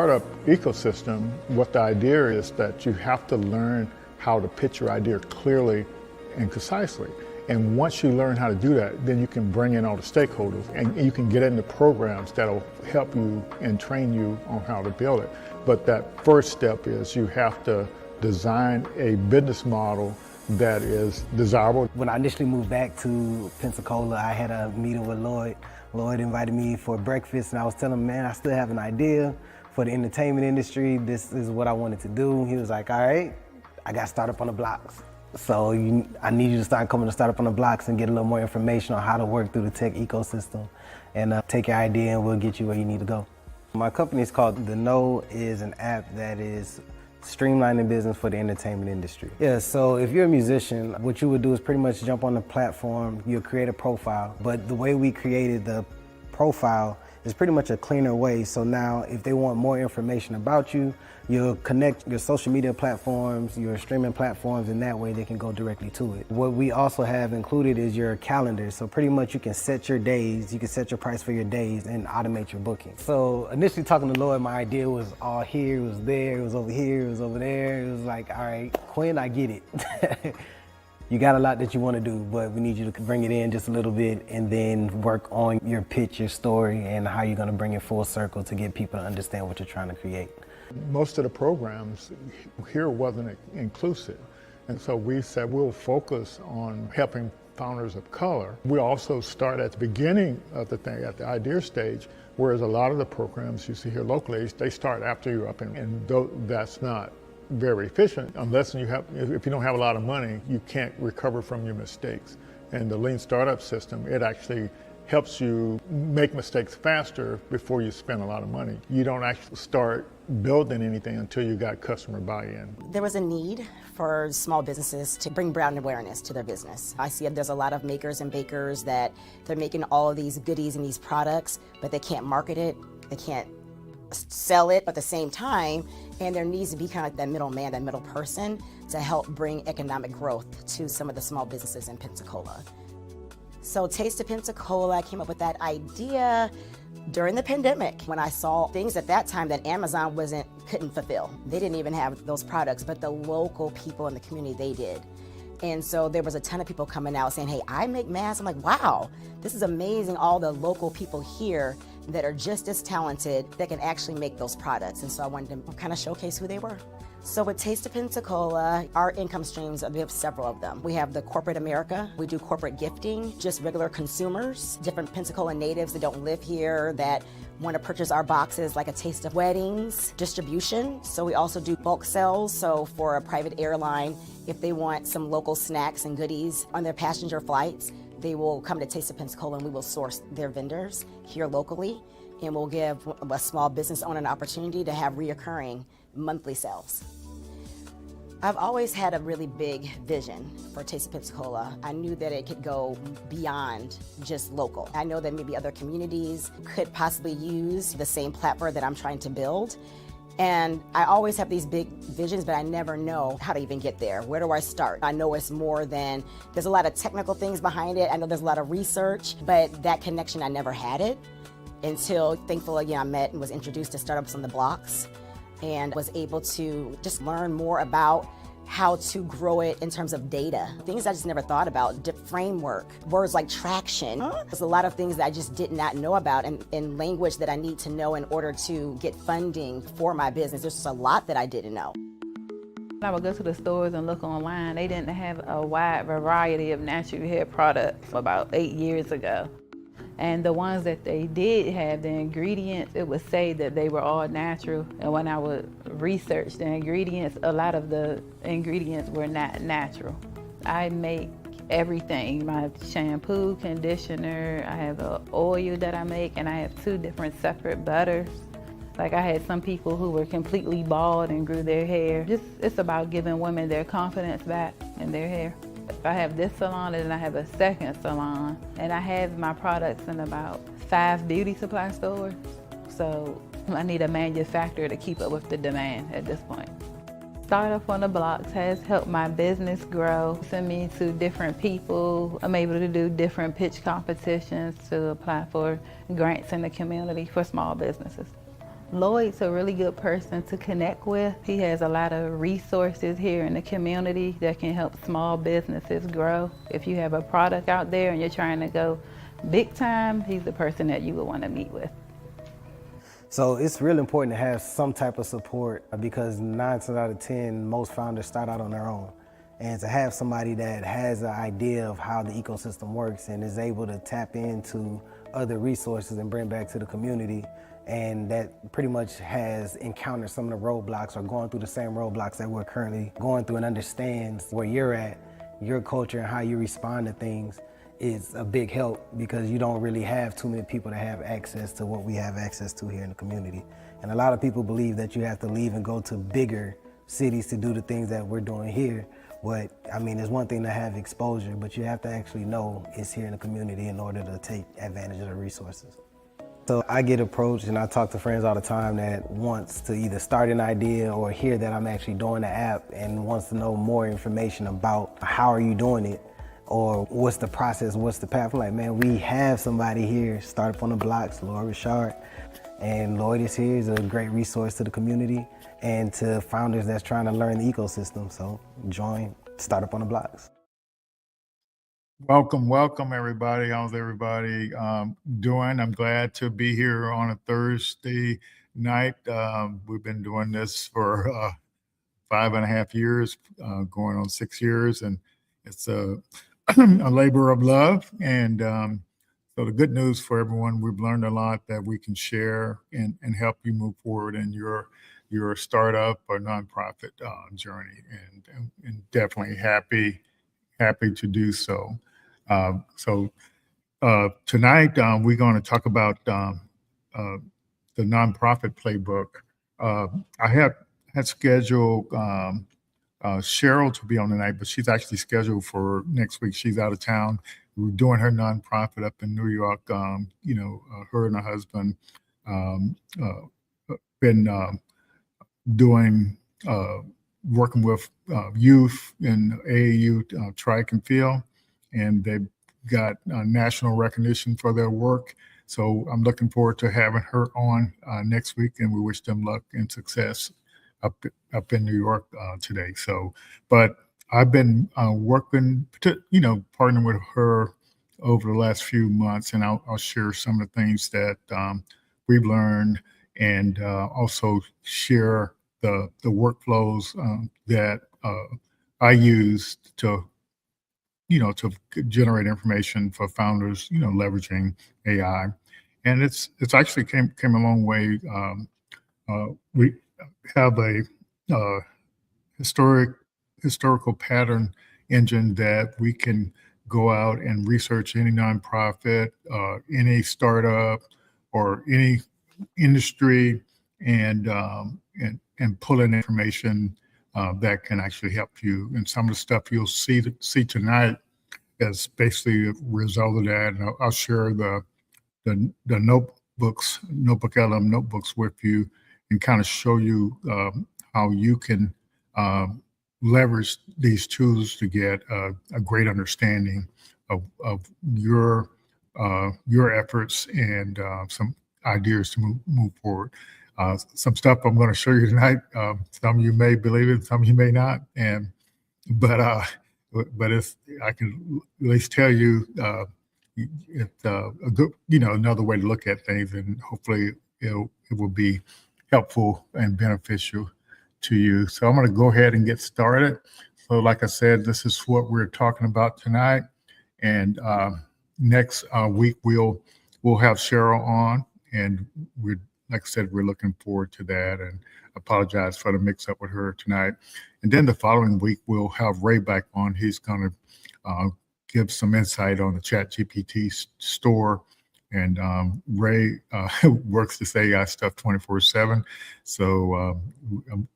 startup ecosystem, what the idea is that you have to learn how to pitch your idea clearly and concisely. And once you learn how to do that, then you can bring in all the stakeholders and you can get into programs that'll help you and train you on how to build it. But that first step is you have to design a business model that is desirable. When I initially moved back to Pensacola, I had a meeting with Lloyd. Lloyd invited me for breakfast, and I was telling him, man, I still have an idea for the entertainment industry. This is what I wanted to do. He was like, all right, I got Startup on the Blocks. So I need you to start coming to Startup on the Blocks and get a little more information on how to work through the tech ecosystem and take your idea and we'll get you where you need to go. My company is called The Know, is an app that is streamlining business for the entertainment industry. Yeah, so if you're a musician, what you would do is pretty much jump on the platform, you'll create a profile, but the way we created the profile is pretty much a cleaner way. So now if they want more information about you, you'll connect your social media platforms, your streaming platforms, and that way they can go directly to it. What we also have included is your calendar. So pretty much you can set your days, you can set your price for your days and automate your booking. So initially talking to Lloyd, my idea was all here, it was there, it was over here, it was over there. It was like, all right, Quinn, I get it. You got a lot that you want to do, but we need you to bring it in just a little bit and then work on your pitch, your story, and how you're going to bring it full circle to get people to understand what you're trying to create. Most of the programs here wasn't inclusive, and so we said we'll focus on helping founders of color. We also start at the beginning of the thing, at the idea stage, whereas a lot of the programs you see here locally, they start after you're up, and that's not very efficient unless if you don't have a lot of money, you can't recover from your mistakes. And the lean startup system, it actually helps you make mistakes faster before you spend a lot of money. You don't actually start building anything until you got customer buy-in. There was a need for small businesses to bring brand awareness to their business. I see there's a lot of makers and bakers that they're making all of these goodies and these products, but they can't market it, they can't sell it at the same time, and there needs to be kind of like that middleman, that middle person to help bring economic growth to some of the small businesses in Pensacola. So Taste of Pensacola, I came up with that idea during the pandemic when I saw things at that time that Amazon couldn't fulfill. They didn't even have those products, but the local people in the community, they did. And so there was a ton of people coming out saying, hey, I make masks. I'm like, wow, this is amazing. All the local people here that are just as talented that can actually make those products. And so I wanted to kind of showcase who they were. So with Taste of Pensacola, our income streams, we have several of them. We have the corporate America, we do corporate gifting, just regular consumers, different Pensacola natives that don't live here that want to purchase our boxes, like a taste of weddings, distribution. So we also do bulk sales. So for a private airline, if they want some local snacks and goodies on their passenger flights, they will come to Taste of Pensacola and we will source their vendors here locally, and we'll give a small business owner an opportunity to have reoccurring monthly sales. I've always had a really big vision for Taste of Pensacola. I knew that it could go beyond just local. I know that maybe other communities could possibly use the same platform that I'm trying to build. And I always have these big visions, but I never know how to even get there. Where do I start? I know it's more than, there's a lot of technical things behind it. I know there's a lot of research, but that connection, I never had it until, thankfully, I met and was introduced to Startups on the Blocks and was able to just learn more about how to grow it in terms of data. Things I just never thought about, framework, words like traction. There's a lot of things that I just did not know about in language that I need to know in order to get funding for my business. There's just a lot that I didn't know. I would go to the stores and look online. They didn't have a wide variety of natural hair products about 8 years ago. And the ones that they did have, the ingredients, it would say that they were all natural. And when I would research the ingredients, a lot of the ingredients were not natural. I make everything, my shampoo, conditioner, I have an oil that I make, and I have 2 different separate butters. Like I had some people who were completely bald and grew their hair. It's about giving women their confidence back in their hair. I have this salon and then I have a second salon, and I have my products in about 5 beauty supply stores. So I need a manufacturer to keep up with the demand at this point. Startup on the Blocks has helped my business grow, send me to different people. I'm able to do different pitch competitions to apply for grants in the community for small businesses. Lloyd's a really good person to connect with. He has a lot of resources here in the community that can help small businesses grow. If you have a product out there and you're trying to go big time, he's the person that you would want to meet with. So it's really important to have some type of support because 9 times out of 10, most founders start out on their own. And to have somebody that has an idea of how the ecosystem works and is able to tap into other resources and bring back to the community, and that pretty much has encountered some of the roadblocks or going through the same roadblocks that we're currently going through and understands where you're at, your culture and how you respond to things, is a big help because you don't really have too many people that have access to what we have access to here in the community. And a lot of people believe that you have to leave and go to bigger cities to do the things that we're doing here. But I mean, it's one thing to have exposure, but you have to actually know it's here in the community in order to take advantage of the resources. So I get approached and I talk to friends all the time that wants to either start an idea or hear that I'm actually doing the app and wants to know more information about how are you doing it or what's the process, what's the path. I'm like, man, we have somebody here, Start Up on the Blocks, Lloyd Richard. And Lloyd is here, he's a great resource to the community and to founders that's trying to learn the ecosystem. So join Start Up on the Blocks. Welcome, welcome everybody. How's everybody doing? I'm glad to be here on a Thursday night. We've been doing this for 5.5 years, going on 6 years, and it's a labor of love. And so the good news for everyone, we've learned a lot that we can share and help you move forward in your startup or nonprofit journey, and definitely happy to do so. Tonight we're going to talk about the nonprofit playbook. I had scheduled Cheryl to be on tonight, but she's actually scheduled for next week. She's out of town. We're doing her nonprofit up in New York. Her and her husband been doing working with youth in AAU track and field, and they've got national recognition for their work. So I'm looking forward to having her on next week, and we wish them luck and success up in New York today. So, but I've been working, partnering with her over the last few months, and I'll share some of the things that we've learned, and also share the workflows that I use to generate information for founders, leveraging AI. And it's actually came a long way. We have a historical pattern engine that we can go out and research any nonprofit, any startup, or any industry, and pull in information that can actually help you. And some of the stuff you'll see tonight is basically a result of that. And I'll share the notebooks, Notebook LM notebooks with you, and kind of show you how you can leverage these tools to get a great understanding of your efforts and some ideas to move forward. Some stuff I'm going to show you tonight. Some of you may believe it, some of you may not. But it's, I can at least tell you it's a good, another way to look at things, and hopefully it will be helpful and beneficial to you. So I'm going to go ahead and get started. So like I said, this is what we're talking about tonight. And next week we'll have Cheryl on, and like I said, we're looking forward to that, and apologize for the mix up with her tonight. And then the following week, we'll have Ray back on. He's going to give some insight on the ChatGPT store. And Ray works this AI stuff 24/7. So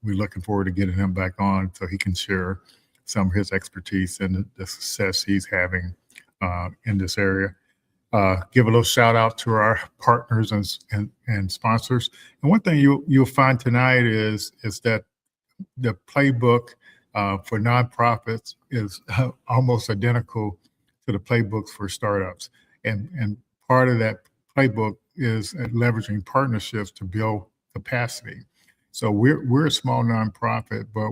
we're looking forward to getting him back on so he can share some of his expertise and the success he's having in this area. Give a little shout out to our partners and sponsors. And one thing you'll find tonight is that the playbook for nonprofits is almost identical to the playbooks for startups. And part of that playbook is leveraging partnerships to build capacity. So we're a small nonprofit, but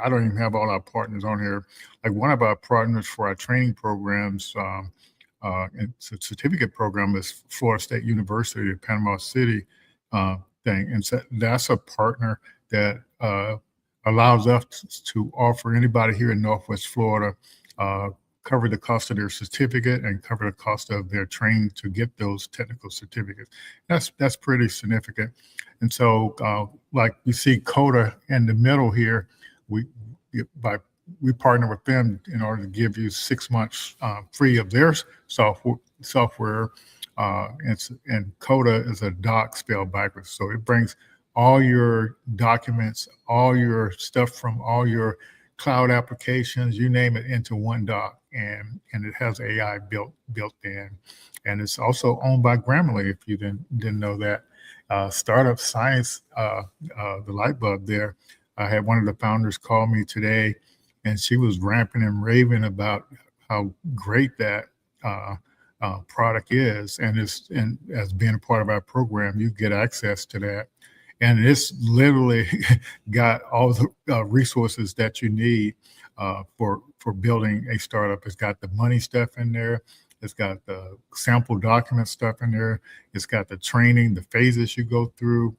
I don't even have all our partners on here. Like one of our partners for our training programs and certificate program is Florida State University of Panama City thing. And so that's a partner that allows us to offer anybody here in Northwest Florida cover the cost of their certificate and cover the cost of their training to get those technical certificates. That's pretty significant. And so like you see CODA in the middle here, we partner with them in order to give you 6 months free of their software. And CODA is a doc spelled backwards. So it brings all your documents, all your stuff from all your cloud applications, you name it, into one doc, and it has AI built in, and it's also owned by Grammarly. If you didn't know that, Startup Science, the light bulb there. I had one of the founders call me today, and she was ranting and raving about how great that product is, and as being a part of our program, you get access to that. And it's literally got all the resources that you need for building a startup. It's got the money stuff in there. It's got the sample document stuff in there. It's got the training, the phases you go through.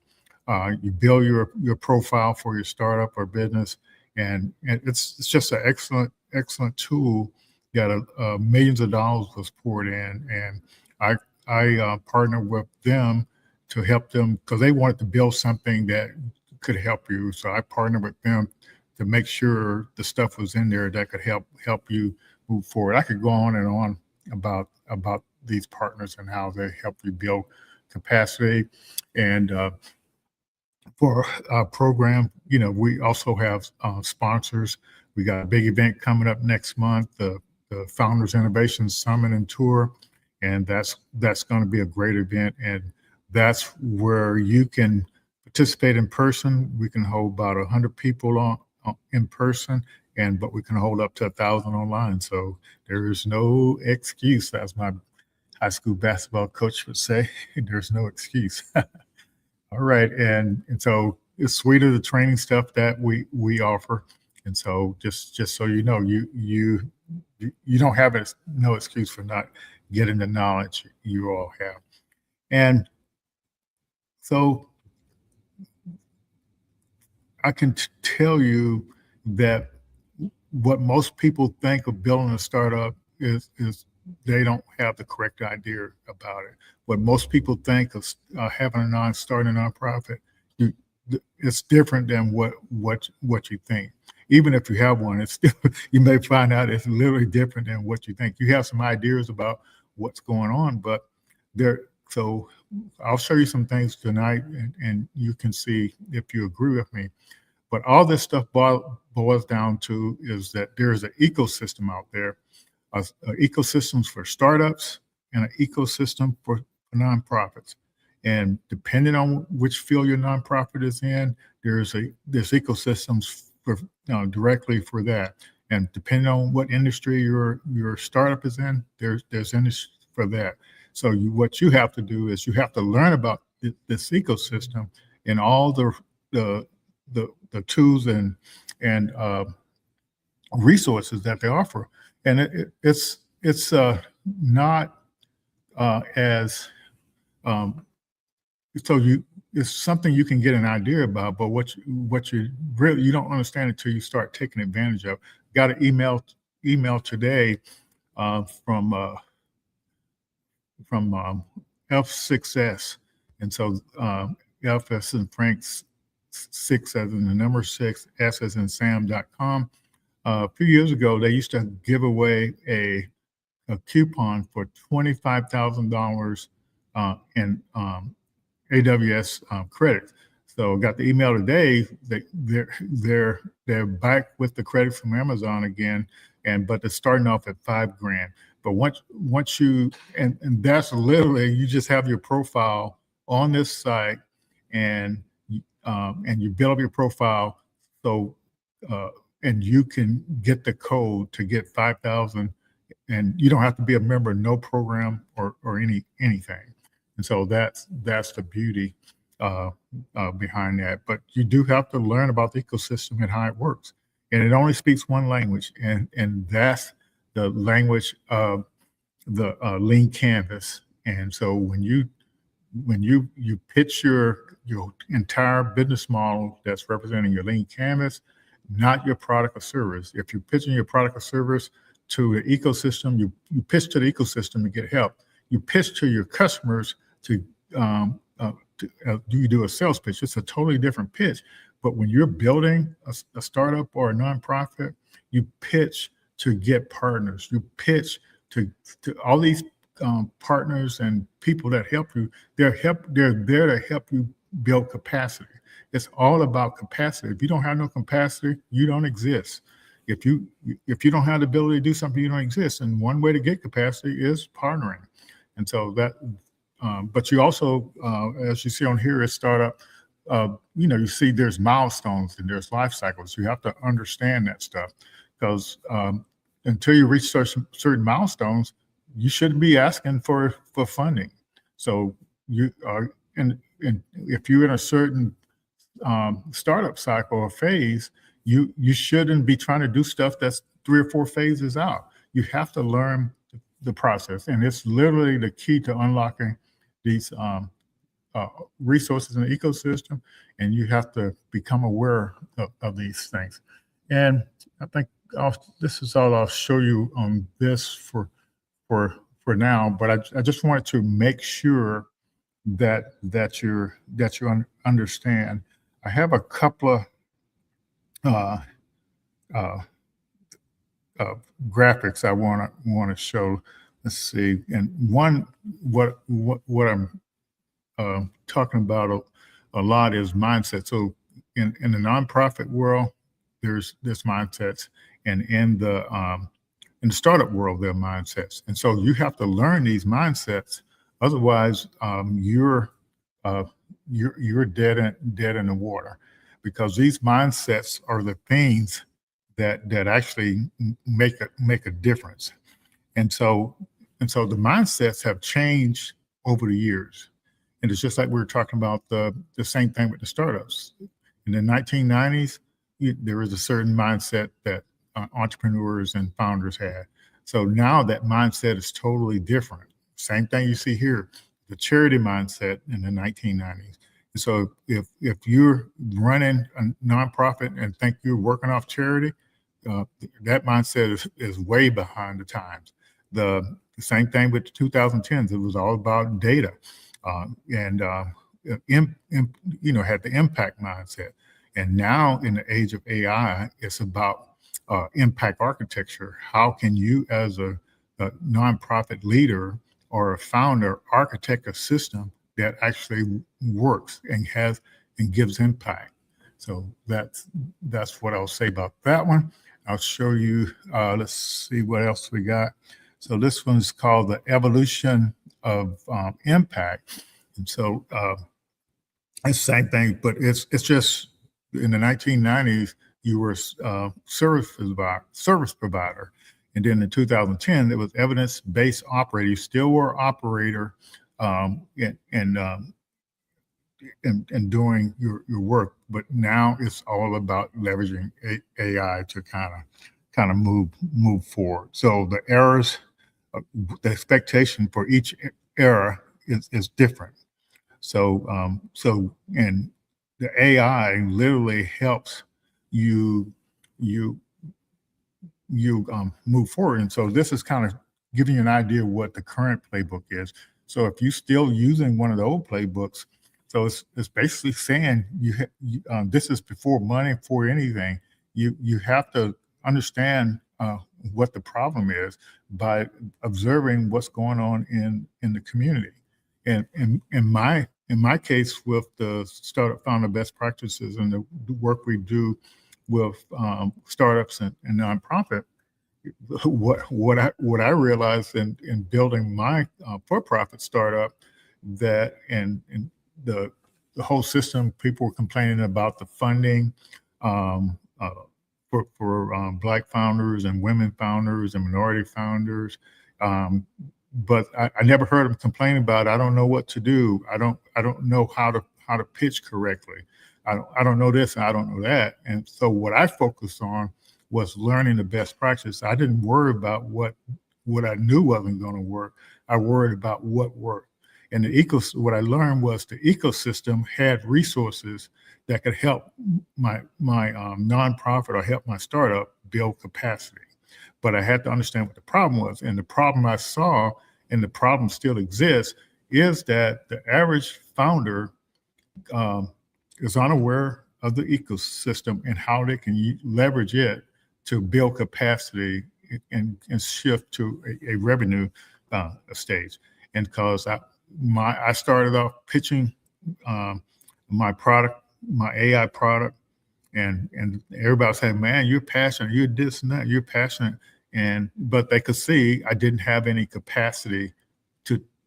You build your profile for your startup or business, and it's just an excellent tool. Got millions of dollars was poured in, and I partnered with them to help them because they wanted to build something that could help you. So I partnered with them to make sure the stuff was in there that could help you move forward. I could go on and on about these partners and how they help you build capacity. And for our program, we also have sponsors. We got a big event coming up next month, the Founders Innovation Summit and Tour, and that's going to be a great event. And that's where you can participate in person. We can hold about 100 people in person, but we can hold up to 1,000 online. So there is no excuse, as my high school basketball coach would say. There's no excuse. All right, and so it's sweet of the training stuff that we offer, and so just so you know, you don't have no excuse for not getting the knowledge you all have. And so I can tell you that what most people think of building a startup is they don't have the correct idea about it. What most people think of starting a nonprofit, it's different than what you think. Even if you have one, it's still, you may find out it's literally different than what you think. You have some ideas about what's going on, but so I'll show you some things tonight, and you can see if you agree with me. But all this stuff boils down to is that there's an ecosystem out there, ecosystems for startups and an ecosystem for nonprofits. And depending on which field your nonprofit is in, there's ecosystems for directly for that. And depending on what industry your startup is in, there's industry for that. So what you have to do is you have to learn about this ecosystem and all the tools and resources that they offer. And it's not as it's something you can get an idea about, but what you really, you don't understand until you start taking advantage of. Got an email today from F6S, and so F as in Frank's, 6 as in the number 6, S as in Sam.com. A few years ago, they used to give away a coupon for $25,000 in AWS credits. So got the email today that they're back with the credit from Amazon again, but they're starting off at $5,000. But once you and that's literally, you just have your profile on this site, and you build up your profile, so and you can get the code to get 5,000, and you don't have to be a member, no program or anything. And so that's the beauty behind that. But you do have to learn about the ecosystem and how it works. And it only speaks one language, and that's the language of the lean canvas. And so when you pitch your entire business model that's representing your lean canvas, not your product or service. If you're pitching your product or service to the ecosystem, you pitch to the ecosystem to get help. You pitch to your customers to you do a sales pitch. It's a totally different pitch. But when you're building a startup or a nonprofit, you pitch to get partners. You pitch to all these partners and people that help you. They're there to help you build capacity. It's all about capacity. If you don't have no capacity, you don't exist. If you don't have the ability to do something, you don't exist. And one way to get capacity is partnering. And so that, but you also, as you see on here, is startup. You see there's milestones and there's life cycles. You have to understand that stuff, because until you reach certain milestones, you shouldn't be asking for funding. So you are if you're in a certain startup cycle or phase, you shouldn't be trying to do stuff that's 3 or 4 phases out. You have to learn the process, and it's literally the key to unlocking these resources in the ecosystem. And you have to become aware of these things. And I think this is all I'll show you on this for now. But I just wanted to make sure that you understand. I have a couple of graphics I want to show. Let's see. And one, what I'm talking about a lot is mindset. So in the nonprofit world, there's mindsets, and in the startup world, there are mindsets. And so you have to learn these mindsets. Otherwise, you're dead in the water, because these mindsets are the things that actually make a difference. And so the mindsets have changed over the years. And it's just like we were talking about the same thing with the startups. In the 1990s, there was a certain mindset that entrepreneurs and founders had. So now that mindset is totally different. Same thing you see here, the charity mindset in the 1990s. And so if you're running a nonprofit and think you're working off charity, that mindset is way behind the times. The same thing with the 2010s. It was all about data, and had the impact mindset. And now in the age of AI, it's about impact architecture. How can you, as a nonprofit leader or a founder, architect a system that actually works and gives impact? So that's what I'll say about that one. I'll show you, let's see what else we got. So this one's called The Evolution of Impact. And so it's the same thing, but it's just in the 1990s, you were a service provider. And then in 2010, it was evidence-based operator. You still were operator and doing your work, but now it's all about leveraging AI to kind of move forward. So the errors, the expectation for each era is different. So and the AI literally helps you move forward. And so this is kind of giving you an idea of what the current playbook is. So if you're still using one of the old playbooks, so it's basically saying this is before money, before anything. You have to understand what the problem is by observing what's going on in the community. And in my case, with the startup founder best practices and the work we do with startups and nonprofit, what I realized in building my for-profit startup, that and the whole system, people were complaining about the funding for Black founders and women founders and minority founders. But I never heard them complain about, I don't know what to do. I don't know how how to pitch correctly. I don't know this and I don't know that. And so what I focused on was learning the best practice. I didn't worry about what I knew wasn't going to work. I worried about what worked. And what I learned was the ecosystem had resources that could help my nonprofit or help my startup build capacity. But I had to understand what the problem was. And the problem I saw, and the problem still exists, is that the average founder is unaware of the ecosystem and how they can leverage it to build capacity and shift to a revenue stage. And because I started off pitching my product, my AI product, and everybody said, "Man, you're passionate. You're this and that. You're passionate." But they could see I didn't have any capacity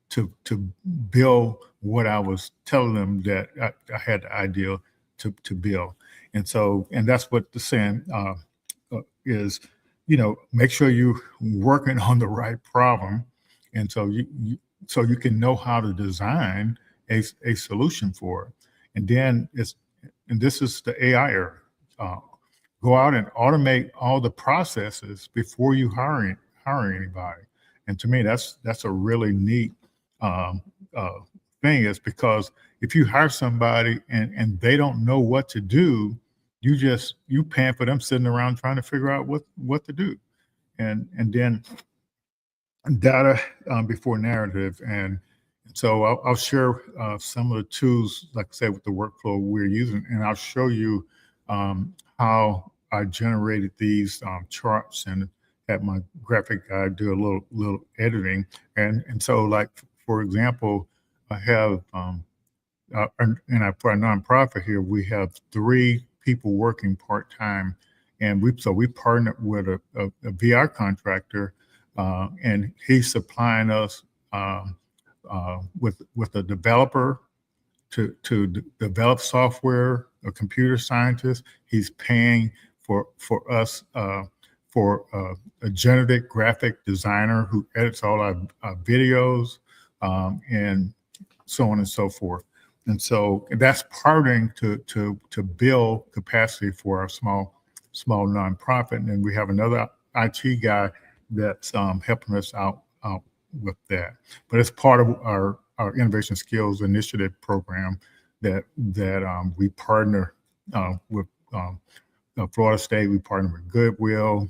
to build what I was telling them that I had the idea to build. And that's what the saying is. Make sure you're working on the right problem, and so you can know how to design a solution for it. And this is the AI era. Go out and automate all the processes before you hire anybody. And to me, that's a really neat thing, is because if you hire somebody and they don't know what to do, you paying for them sitting around trying to figure out what to do. And then data before narrative. And so I'll share some of the tools, like I said, with the workflow we're using, and I'll show you how I generated these charts and had my graphic guy do a little editing. And so, like, for example, I have, for a nonprofit here, we have 3 people working part-time, and we partnered with a VR contractor, and he's supplying us with a developer to develop software, a computer scientist. He's paying for us for a generative graphic designer who edits all our videos, and so on and so forth. And so that's partnering to build capacity for our small nonprofit. And then we have another IT guy that's helping us out with that. But it's part of our Innovation Skills Initiative program that we partner with Florida State. We partner with Goodwill,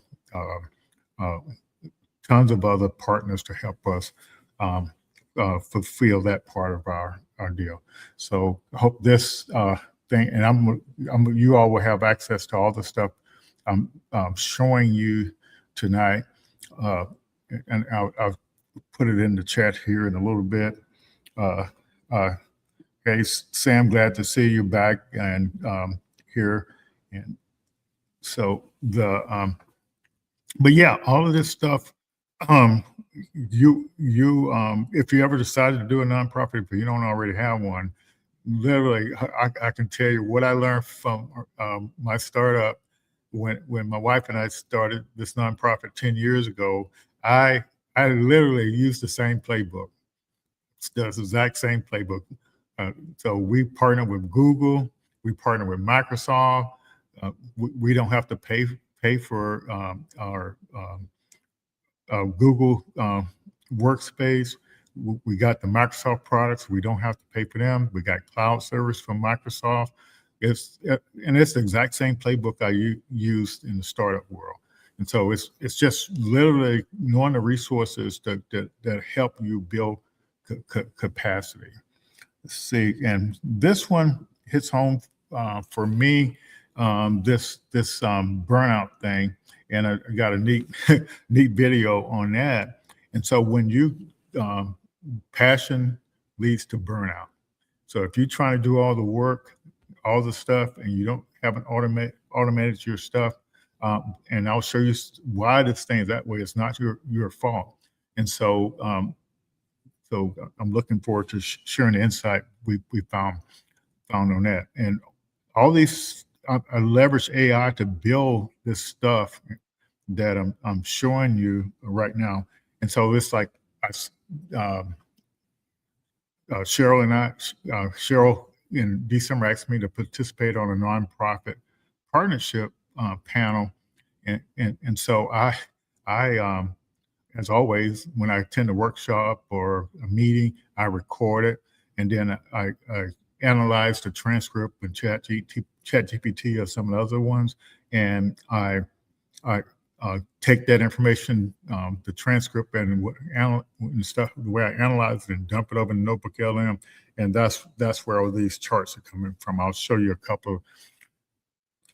tons of other partners to help us fulfill that part of our deal. So I hope this thing, and you all will have access to all the stuff I'm showing you tonight, and I'll put it in the chat here in a little bit. Hey, Sam, glad to see you back and here. And so but yeah, all of this stuff, if you ever decided to do a nonprofit, but you don't already have one, literally, I can tell you what I learned from my startup when my wife and I started this nonprofit 10 years ago. I literally used the same playbook. It's the exact same playbook. So we partner with Google, we partner with Microsoft. We don't have to pay for our Google workspace. We got the Microsoft products. We don't have to pay for them. We got cloud service from Microsoft. It's the exact same playbook I used in the startup world. And so it's just literally knowing the resources that help you build capacity. Let's see, and this one hits home for me. This burnout thing, and I got a neat video on that. And so when you passion leads to burnout. So if you're trying to do all the work, all the stuff, and you don't haven't automated your stuff, and I'll show you why this thing is that way. It's not your fault. And so I'm looking forward to sharing the insight we found on that. And all these, I leverage AI to build this stuff that I'm showing you right now. And so it's like Cheryl in December asked me to participate on a nonprofit partnership panel, and so I as always, when I attend a workshop or a meeting, I record it, and then I analyze the transcript in ChatGPT or some of the other ones, and I take that information, the transcript and stuff, the way I analyze it and dump it over in Notebook LM, and that's where all these charts are coming from. I'll show you a couple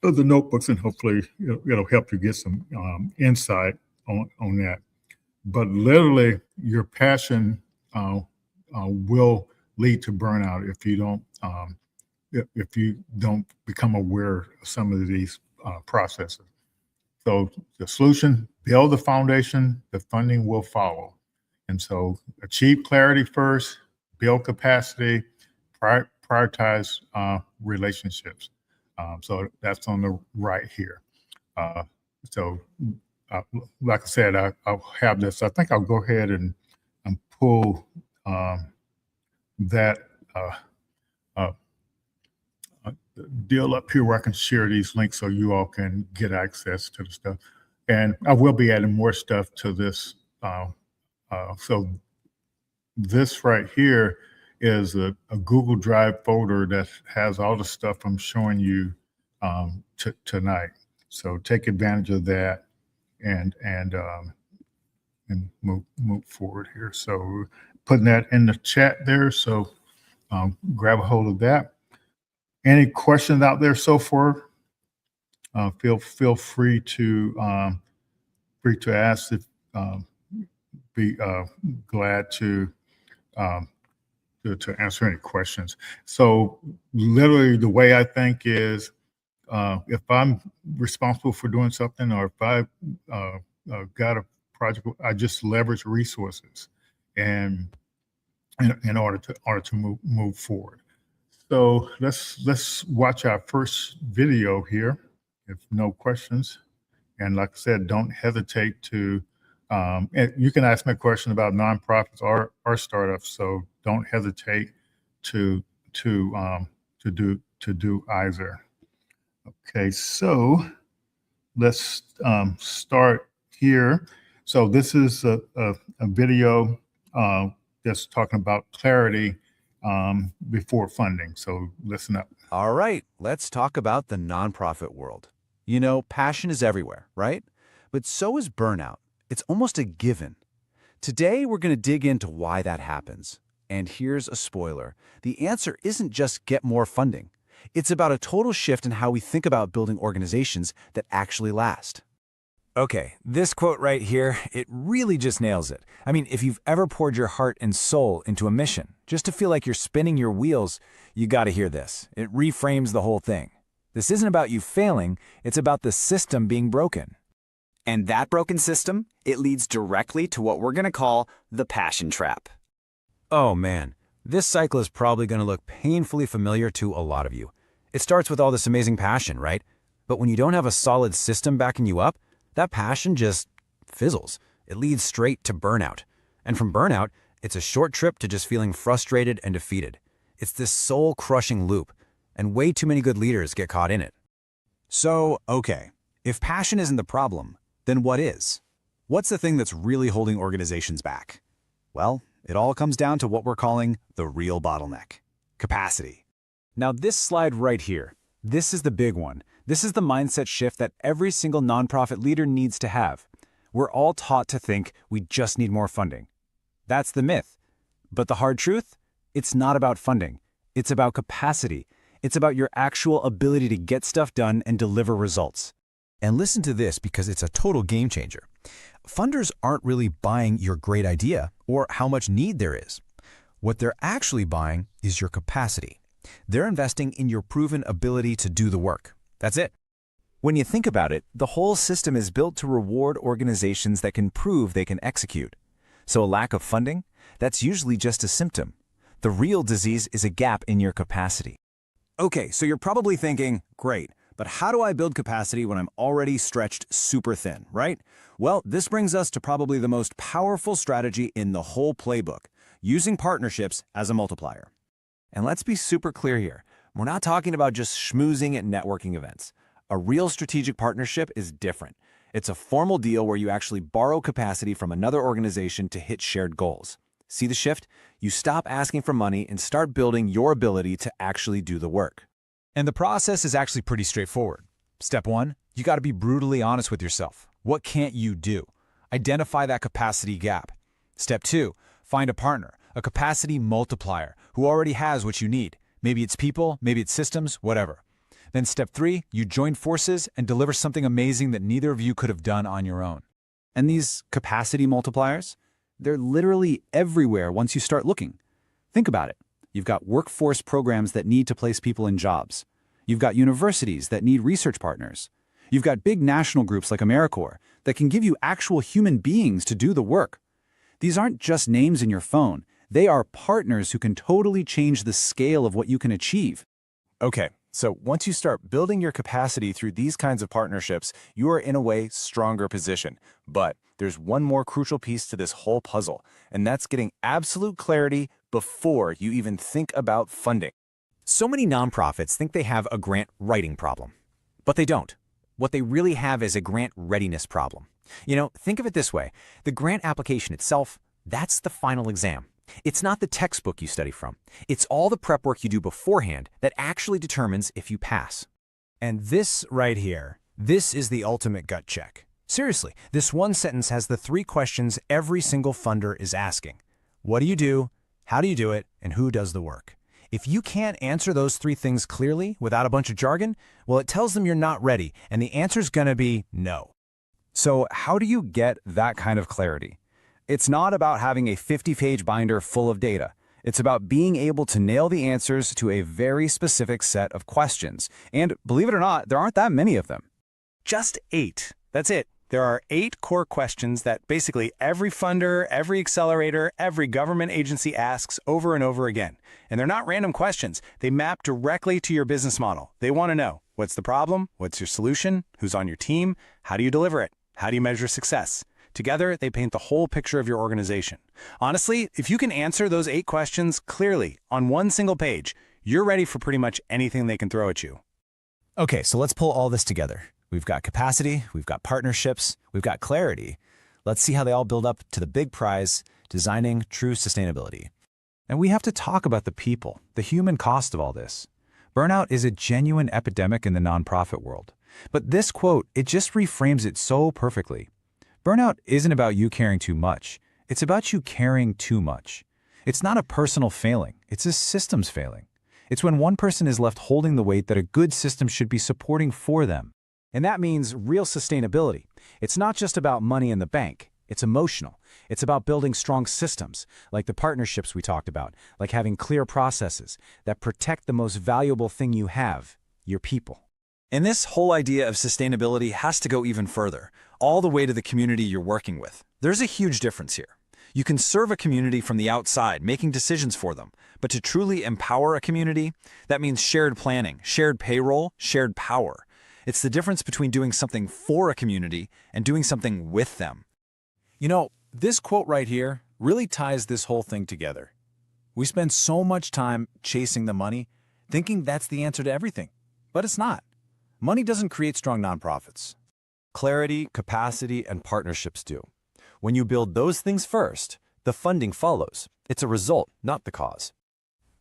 of the notebooks, and hopefully it'll help you get some insight on that. But literally, your passion will lead to burnout if you don't become aware of some of these processes. So the solution: build the foundation, the funding will follow. And so achieve clarity first, build capacity, prioritize relationships. So that's on the right here. Like I said, I'll have this. I think I'll go ahead and pull that deal up here where I can share these links so you all can get access to the stuff. And I will be adding more stuff to this. So this right here is a Google Drive folder that has all the stuff I'm showing you tonight. So take advantage of that and move forward here. So putting that in the chat there. So grab a hold of that. Any questions out there so far? Feel free to ask. Be glad to answer any questions. So literally, the way I think is, if I'm responsible for doing something, or if I got a project, I just leverage resources, and in order to move forward. So let's watch our first video here, if no questions. And like I said, don't hesitate to, and you can ask me a question about nonprofits or startups. So don't hesitate to do either. Okay, so let's start here. So this is a video that's talking about clarity before funding. So listen up. All right, let's talk about the nonprofit world. You know, passion is everywhere, right? But so is burnout. It's almost a given. Today, we're going to dig into why that happens. And here's a spoiler. The answer isn't just get more funding. It's about a total shift in how we think about building organizations that actually last. Okay, this quote right here, it really just nails it. I mean, if you've ever poured your heart and soul into a mission, just to feel like you're spinning your wheels, you gotta hear this. It reframes the whole thing. This isn't about you failing, it's about the system being broken. And that broken system, it leads directly to what we're gonna call the passion trap. Oh man, this cycle is probably gonna look painfully familiar to a lot of you. It starts with all this amazing passion, right? But when you don't have a solid system backing you up, that passion just fizzles. It leads straight to burnout. And from burnout, it's a short trip to just feeling frustrated and defeated. It's this soul-crushing loop, and way too many good leaders get caught in it. So, okay, if passion isn't the problem, then what is? What's the thing that's really holding organizations back? Well, it all comes down to what we're calling the real bottleneck: capacity. Now this slide right here, this is the big one. This is the mindset shift that every single nonprofit leader needs to have. We're all taught to think we just need more funding. That's the myth. But the hard truth? It's not about funding. It's about capacity. It's about your actual ability to get stuff done and deliver results. And listen to this, because it's a total game changer. Funders aren't really buying your great idea or how much need there is. What they're actually buying is your capacity. They're investing in your proven ability to do the work. That's it. When you think about it, the whole system is built to reward organizations that can prove they can execute. So a lack of funding, that's usually just a symptom. The real disease is a gap in your capacity. Okay, so you're probably thinking, great, but how do I build capacity when I'm already stretched super thin, right? Well, this brings us to probably the most powerful strategy in the whole playbook: using partnerships as a multiplier. And let's be super clear here. We're not talking about just schmoozing at networking events. A real strategic partnership is different. It's a formal deal where you actually borrow capacity from another organization to hit shared goals. See the shift? You stop asking for money and start building your ability to actually do the work. And the process is actually pretty straightforward. Step 1, you got to be brutally honest with yourself. What can't you do? Identify that capacity gap. Step 2, find a partner, a capacity multiplier who already has what you need. Maybe it's people, maybe it's systems, whatever. Then step 3, you join forces and deliver something amazing that neither of you could have done on your own. And these capacity multipliers, they're literally everywhere once you start looking. Think about it. You've got workforce programs that need to place people in jobs. You've got universities that need research partners. You've got big national groups like AmeriCorps that can give you actual human beings to do the work. These aren't just names in your phone. They are partners who can totally change the scale of what you can achieve. Okay, so once you start building your capacity through these kinds of partnerships, you are in a way stronger position. But there's one more crucial piece to this whole puzzle, and that's getting absolute clarity before you even think about funding. So many nonprofits think they have a grant writing problem, but they don't. What they really have is a grant readiness problem. You know, think of it this way. The grant application itself, that's the final exam. It's not the textbook you study from. It's all the prep work you do beforehand that actually determines if you pass. And this right here, this is the ultimate gut check. Seriously, this one sentence has the 3 questions every single funder is asking. What do you do? How do you do it? And who does the work? If you can't answer those 3 things clearly without a bunch of jargon, well, it tells them you're not ready, and the answer's gonna be no. So how do you get that kind of clarity? It's not about having a 50-page binder full of data. It's about being able to nail the answers to a very specific set of questions. And believe it or not, there aren't that many of them. Just 8. That's it. There are 8 core questions that basically every funder, every accelerator, every government agency asks over and over again. And they're not random questions. They map directly to your business model. They want to know, what's the problem? What's your solution? Who's on your team? How do you deliver it? How do you measure success? Together, they paint the whole picture of your organization. Honestly, if you can answer those 8 questions clearly on one single page, you're ready for pretty much anything they can throw at you. Okay, so let's pull all this together. We've got capacity, we've got partnerships, we've got clarity. Let's see how they all build up to the big prize, designing true sustainability. And we have to talk about the people, the human cost of all this. Burnout is a genuine epidemic in the nonprofit world. But this quote, it just reframes it so perfectly. Burnout isn't about you caring too much. It's about you caring too much. It's not a personal failing. It's a systems failing. It's when one person is left holding the weight that a good system should be supporting for them. And that means real sustainability. It's not just about money in the bank. It's emotional. It's about building strong systems, like the partnerships we talked about, like having clear processes that protect the most valuable thing you have, your people. And this whole idea of sustainability has to go even further, all the way to the community you're working with. There's a huge difference here. You can serve a community from the outside, making decisions for them. But to truly empower a community, that means shared planning, shared payroll, shared power. It's the difference between doing something for a community and doing something with them. You know, this quote right here really ties this whole thing together. We spend so much time chasing the money, thinking that's the answer to everything. But it's not. Money doesn't create strong nonprofits. Clarity, capacity, and partnerships do. When you build those things first, the funding follows. It's a result, not the cause.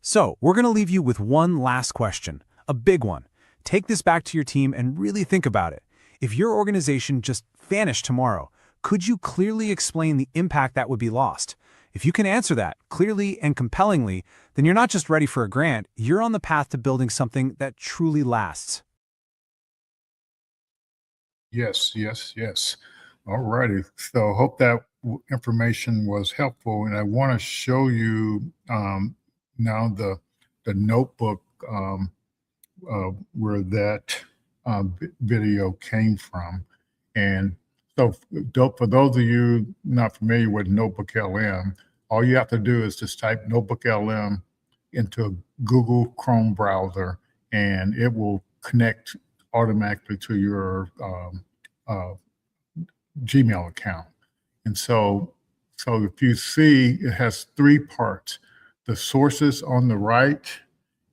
So, we're going to leave you with one last question, a big one. Take this back to your team and really think about it. If your organization just vanished tomorrow, could you clearly explain the impact that would be lost? If you can answer that clearly and compellingly, then you're not just ready for a grant, you're on the path to building something that truly lasts. Yes, yes, yes. All righty. So hope that information was helpful. And I want to show you now the notebook where that video came from. And so for those of you not familiar with Notebook LM, all you have to do is just type Notebook LM into a Google Chrome browser, and it will connect automatically to your Gmail account. And so if you see, it has 3 parts. the sources on the right,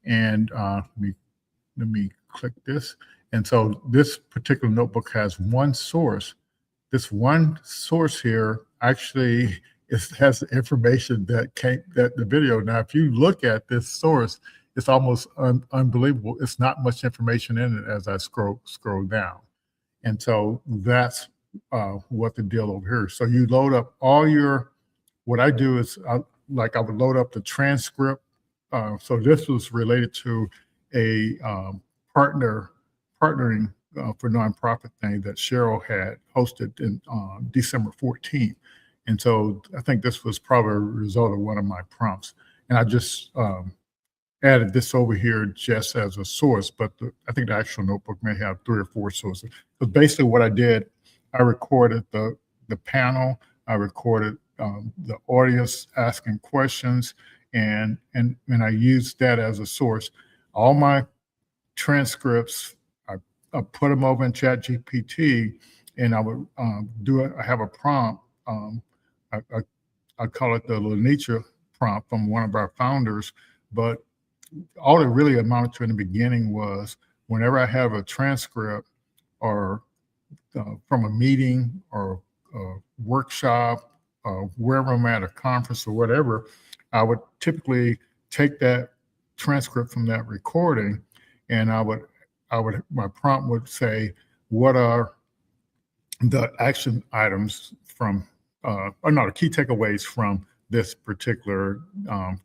and let me click this. And so this particular notebook has one source. This one source here actually has information that the video. Now, if you look at this source, it's almost unbelievable. It's not much information in it as I scroll down. And so that's what the deal over here. So you load up all your, what I do is I would load up the transcript. So this was related to a partnering for nonprofit thing that Cheryl had hosted in December 14th. And so I think this was probably a result of one of my prompts. And I just added this over here just as a source, but I think the actual notebook may have 3 or 4 sources. But basically what I did, I recorded the panel, I recorded the audience asking questions, and I used that as a source. All my transcripts, I put them over in ChatGPT, and I would I have a prompt. I call it the Lanicha prompt from one of our founders, but all it really amounted to in the beginning was whenever I have a transcript or from a meeting or a workshop, wherever I'm at, a conference or whatever, I would typically take that transcript from that recording, and my prompt would say, what are the action items from, or no, the key takeaways from this particular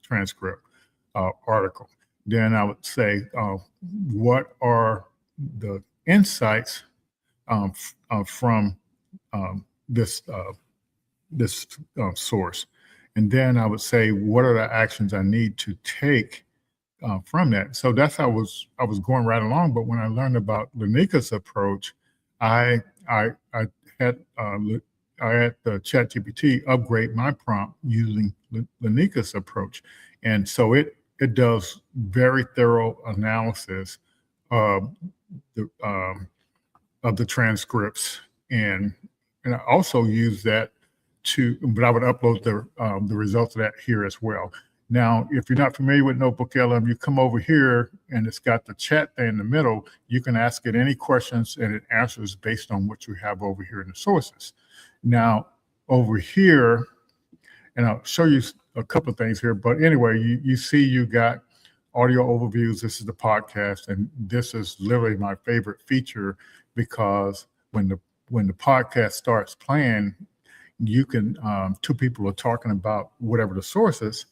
transcript article. Then I would say, what are the insights from this source? And then I would say, what are the actions I need to take from that? So that's how I was going right along. But when I learned about Lanica's approach, I had the ChatGPT upgrade my prompt using Lanica's approach, and so it does very thorough analysis of the transcripts, and I also use that but I would upload the results of that here as well. Now, if you're not familiar with Notebook LM, you come over here and it's got the chat there in the middle. You can ask it any questions and it answers based on what you have over here in the sources. Now, over here, and I'll show you a couple of things here, but anyway, you see you got audio overviews. This is the podcast, and this is literally my favorite feature because when the podcast starts playing, you can, 2 people are talking about whatever the source is,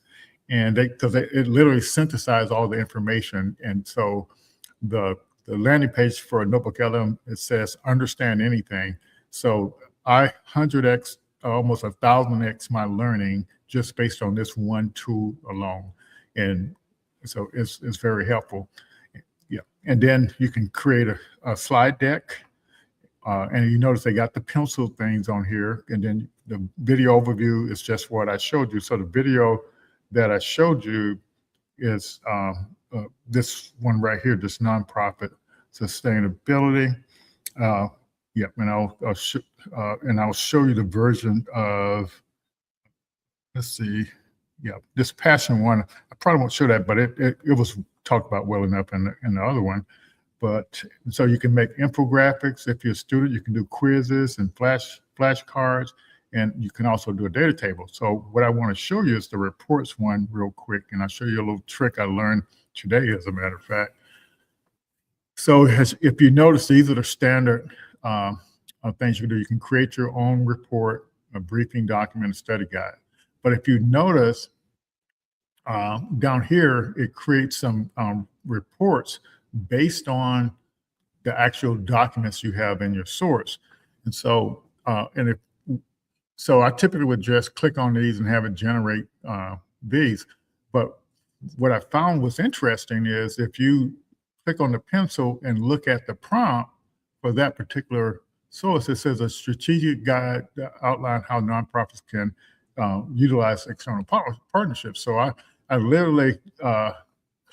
and because it literally synthesizes all the information. And so the landing page for Notebook LM, it says understand anything. So I 100x, almost 1,000x my learning just based on this one tool alone. And so it's very helpful. Yeah. And then you can create a slide deck. And you notice they got the pencil things on here, and then the video overview is just what I showed you. So the video that I showed you is this one right here, this nonprofit sustainability. Yep, and I'll show you the version of. Let's see. Yeah, this passion one. I probably won't show that, but it was talked about well enough in the other one. But so you can make infographics. If you're a student, you can do quizzes and flashcards, and you can also do a data table. So what I want to show you is the reports one real quick, and I'll show you a little trick I learned today, as a matter of fact. So if you notice, these are the standard things you can do. You can create your own report, a briefing document, a study guide. But if you notice down here, it creates some reports based on the actual documents you have in your source. And so, so I typically would just click on these and have it generate these. But what I found was interesting is if you click on the pencil and look at the prompt for that particular source, it says a strategic guide to outline how nonprofits can utilize external partnerships. So I literally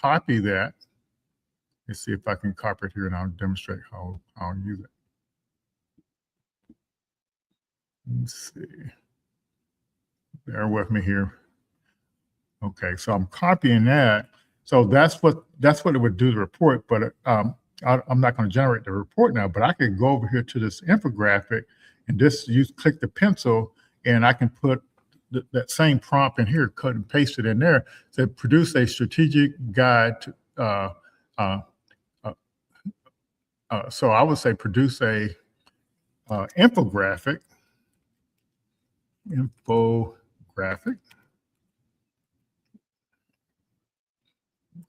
copy that. Let's see if I can copy it here, and I'll demonstrate how I'll use it. Let's see. Bear with me here. Okay, so I'm copying that. So that's what it would do to report, but I'm not going to generate the report now, but I could go over here to this infographic and click the pencil, and I can put that same prompt in here, cut and paste it in there, to produce a strategic guide to, so I would say produce a infographic.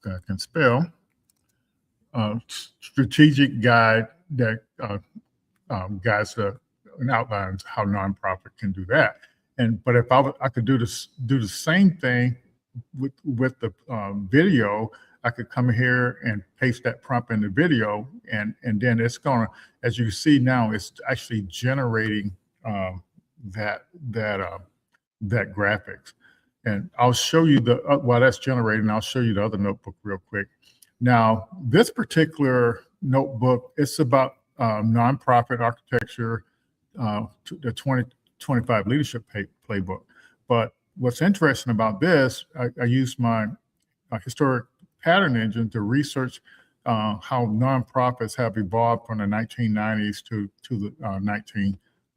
I can spell. Strategic guide that guides and outlines how nonprofit can do that. But if I could do the same thing with the video, I could come here and paste that prompt in the video, and then it's gonna, as you see now, it's actually generating that graphics. And I'll show you while that's generating, I'll show you the other notebook real quick. Now, this particular notebook, it's about nonprofit architecture, the 2025 leadership playbook. But what's interesting about this, I used my historic pattern engine to research how nonprofits have evolved from the 1990s to the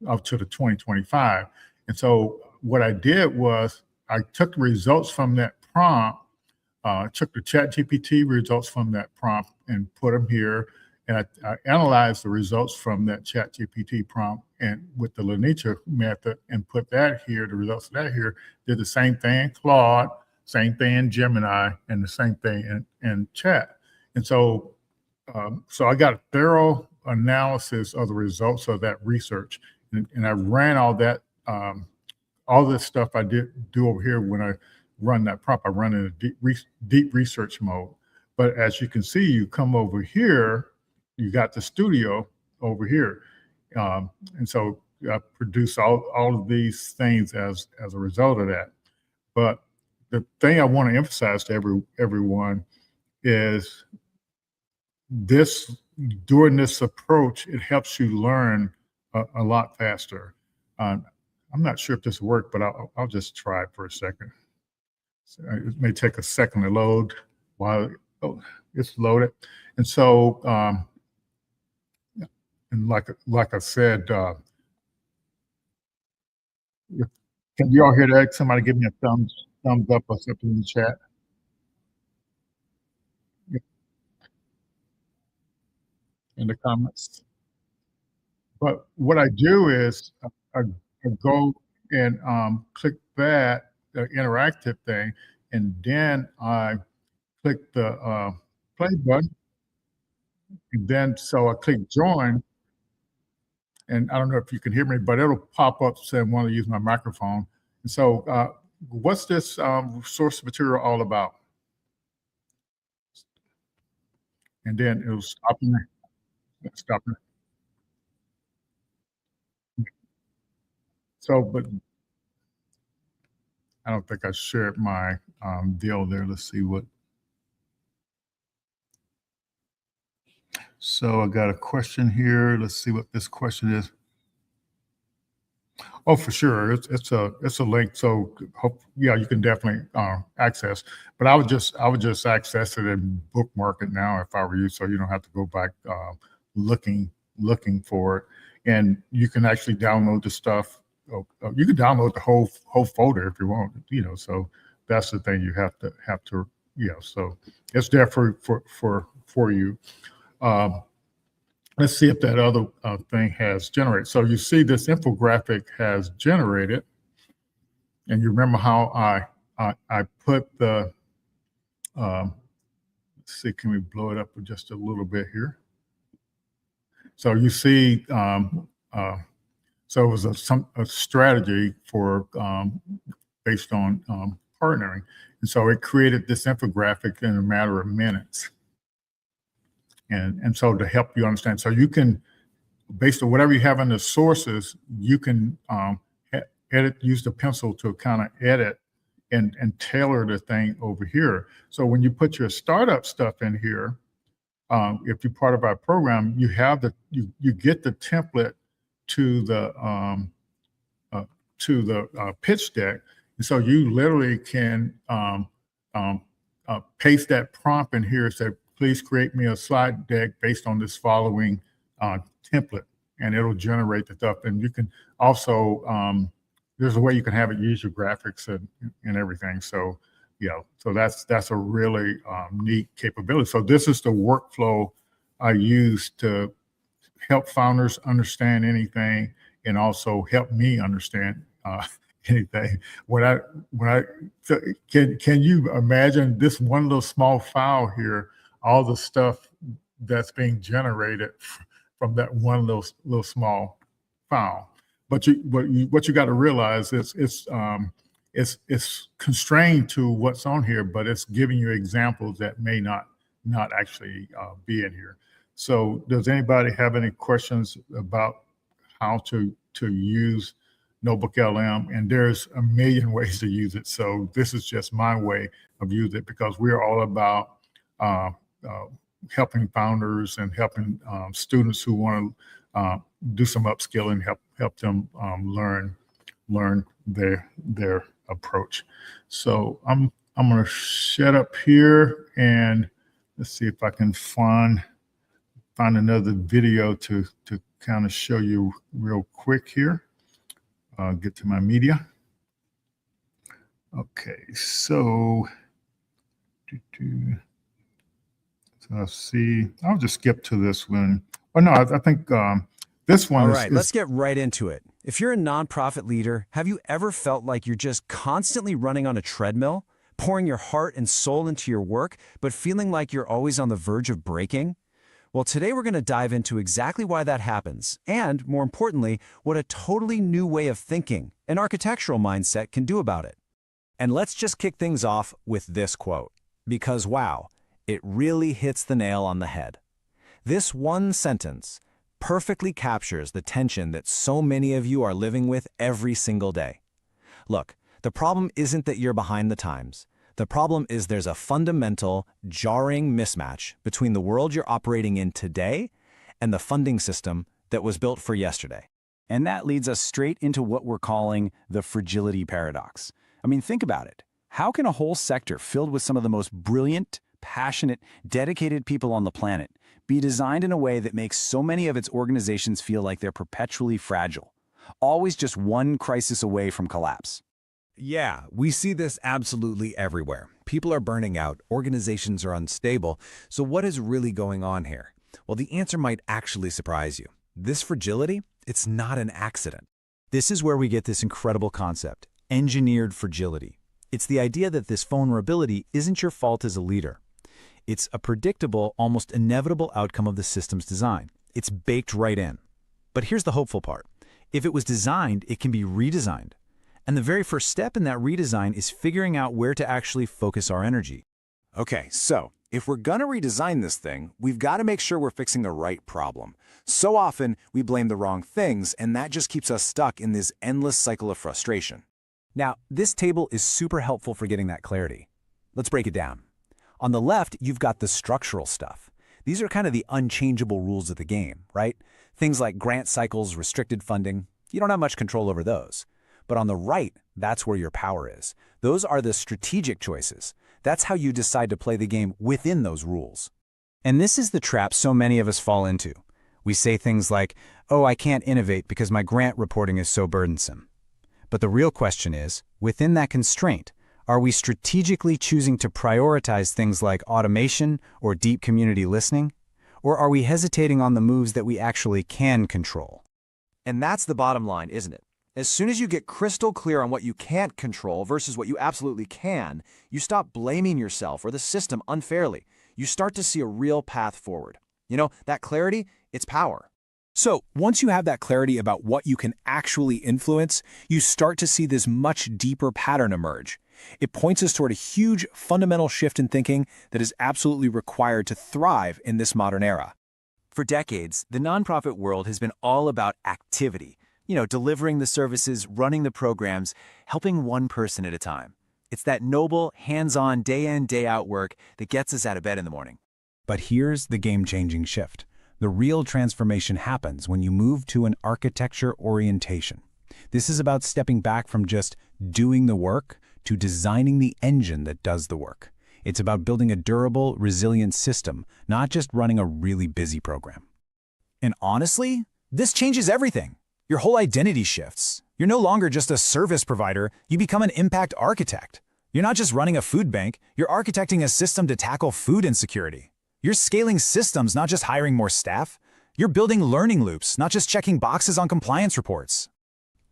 2025. And so what I did was I took the results from that prompt, took the ChatGPT results from that prompt and put them here. And I analyzed the results from that ChatGPT prompt and with the Lenitia method and put that here, the results of that here, did the same thing in Claude, same thing in Gemini, and the same thing in Chat. And so, so I got a thorough analysis of the results of that research. And I ran all that, all this stuff I do over here when I run that prompt. I run in a deep research mode. But as you can see, you come over here, you got the studio over here. And so I produce all of these things as a result of that. But the thing I want to emphasize to everyone is during this approach, it helps you learn a lot faster. I'm not sure if this will work, but I'll just try it for a second. So it may take a second to load while it's loaded. And so, and like I said, can you all hear that? Somebody give me a thumbs up or something in the chat. In the comments. But what I do is I go and click that interactive thing, and then I click the play button, and then so I click join, and I don't know if you can hear me, but it'll pop up saying want to use my microphone. And so what's this source material all about? And then it'll stop me. Stop me. So, but I don't think I shared my deal there. Let's see what. So I got a question here. Let's see what this question is. Oh, for sure, it's a link. So yeah, you can definitely access. But I would just access it and bookmark it now if I were you, so you don't have to go back looking for it. And you can actually download the stuff. You can download the whole folder if you want. So that's the thing you have to So it's there for you. Let's see if that other thing has generated. So you see this infographic has generated, and you remember how I put the. Let's see, can we blow it up just a little bit here? So you see, so it was a strategy for based on partnering, and so it created this infographic in a matter of minutes. And so to help you understand, so you can, based on whatever you have in the sources, you can use the pencil to kind of edit and tailor the thing over here. So when you put your startup stuff in here, if you're part of our program, you have you get the template to the pitch deck. So you literally can paste that prompt in here, say, please create me a slide deck based on this following template, and it'll generate the stuff. And you can also, there's a way you can have it use your graphics and everything. So, so that's a really neat capability. So this is the workflow I use to help founders understand anything, and also help me understand anything. Can you imagine this one little small file here, all the stuff that's being generated from that one little small file? But what you got to realize is it's constrained to what's on here, but it's giving you examples that may not actually be in here. So does anybody have any questions about how to use Notebook LM? And there's a million ways to use it. So this is just my way of using it, because we're all about helping founders and helping students who want to do some upskilling, help them learn their approach. So I'm going to shut up here, and let's see if I can find another video to kind of show you real quick here. Get to my media. Okay, so let's see. I'll just skip to this one. Oh no, I think this one. All right, let's get right into it. If you're a nonprofit leader, have you ever felt like you're just constantly running on a treadmill, pouring your heart and soul into your work, but feeling like you're always on the verge of breaking? Well, today we're going to dive into exactly why that happens, and more importantly, what a totally new way of thinking, an architectural mindset, can do about it. And let's just kick things off with this quote, because wow, it really hits the nail on the head. This one sentence perfectly captures the tension that so many of you are living with every single day. Look, the problem isn't that you're behind the times. The problem is there's a fundamental, jarring mismatch between the world you're operating in today and the funding system that was built for yesterday. And that leads us straight into what we're calling the fragility paradox. I mean, think about it. How can a whole sector filled with some of the most brilliant, passionate, dedicated people on the planet be designed in a way that makes so many of its organizations feel like they're perpetually fragile, always just one crisis away from collapse? Yeah, we see this absolutely everywhere. People are burning out, organizations are unstable. So what is really going on here? Well, the answer might actually surprise you. This fragility, it's not an accident. This is where we get this incredible concept, engineered fragility. It's the idea that this vulnerability isn't your fault as a leader. It's a predictable, almost inevitable outcome of the system's design. It's baked right in. But here's the hopeful part. If it was designed, it can be redesigned. And the very first step in that redesign is figuring out where to actually focus our energy. Okay, so if we're gonna redesign this thing, we've got to make sure we're fixing the right problem. So often, we blame the wrong things, and that just keeps us stuck in this endless cycle of frustration. Now, this table is super helpful for getting that clarity. Let's break it down. On the left, you've got the structural stuff. These are kind of the unchangeable rules of the game, right? Things like grant cycles, restricted funding. You don't have much control over those. But on the right, that's where your power is. Those are the strategic choices. That's how you decide to play the game within those rules. And this is the trap so many of us fall into. We say things like, oh, I can't innovate because my grant reporting is so burdensome. But the real question is, within that constraint, are we strategically choosing to prioritize things like automation or deep community listening? Or are we hesitating on the moves that we actually can control? And that's the bottom line, isn't it? As soon as you get crystal clear on what you can't control versus what you absolutely can, you stop blaming yourself or the system unfairly. You start to see a real path forward. You know, that clarity, it's power. So once you have that clarity about what you can actually influence, you start to see this much deeper pattern emerge. It points us toward a huge fundamental shift in thinking that is absolutely required to thrive in this modern era. For decades, the nonprofit world has been all about activity. You know, delivering the services, running the programs, helping one person at a time. It's that noble, hands-on, day-in, day-out work that gets us out of bed in the morning. But here's the game-changing shift. The real transformation happens when you move to an architecture orientation. This is about stepping back from just doing the work to designing the engine that does the work. It's about building a durable, resilient system, not just running a really busy program. And honestly, this changes everything. Your whole identity shifts. You're no longer just a service provider, you become an impact architect. You're not just running a food bank, you're architecting a system to tackle food insecurity. You're scaling systems, not just hiring more staff. You're building learning loops, not just checking boxes on compliance reports.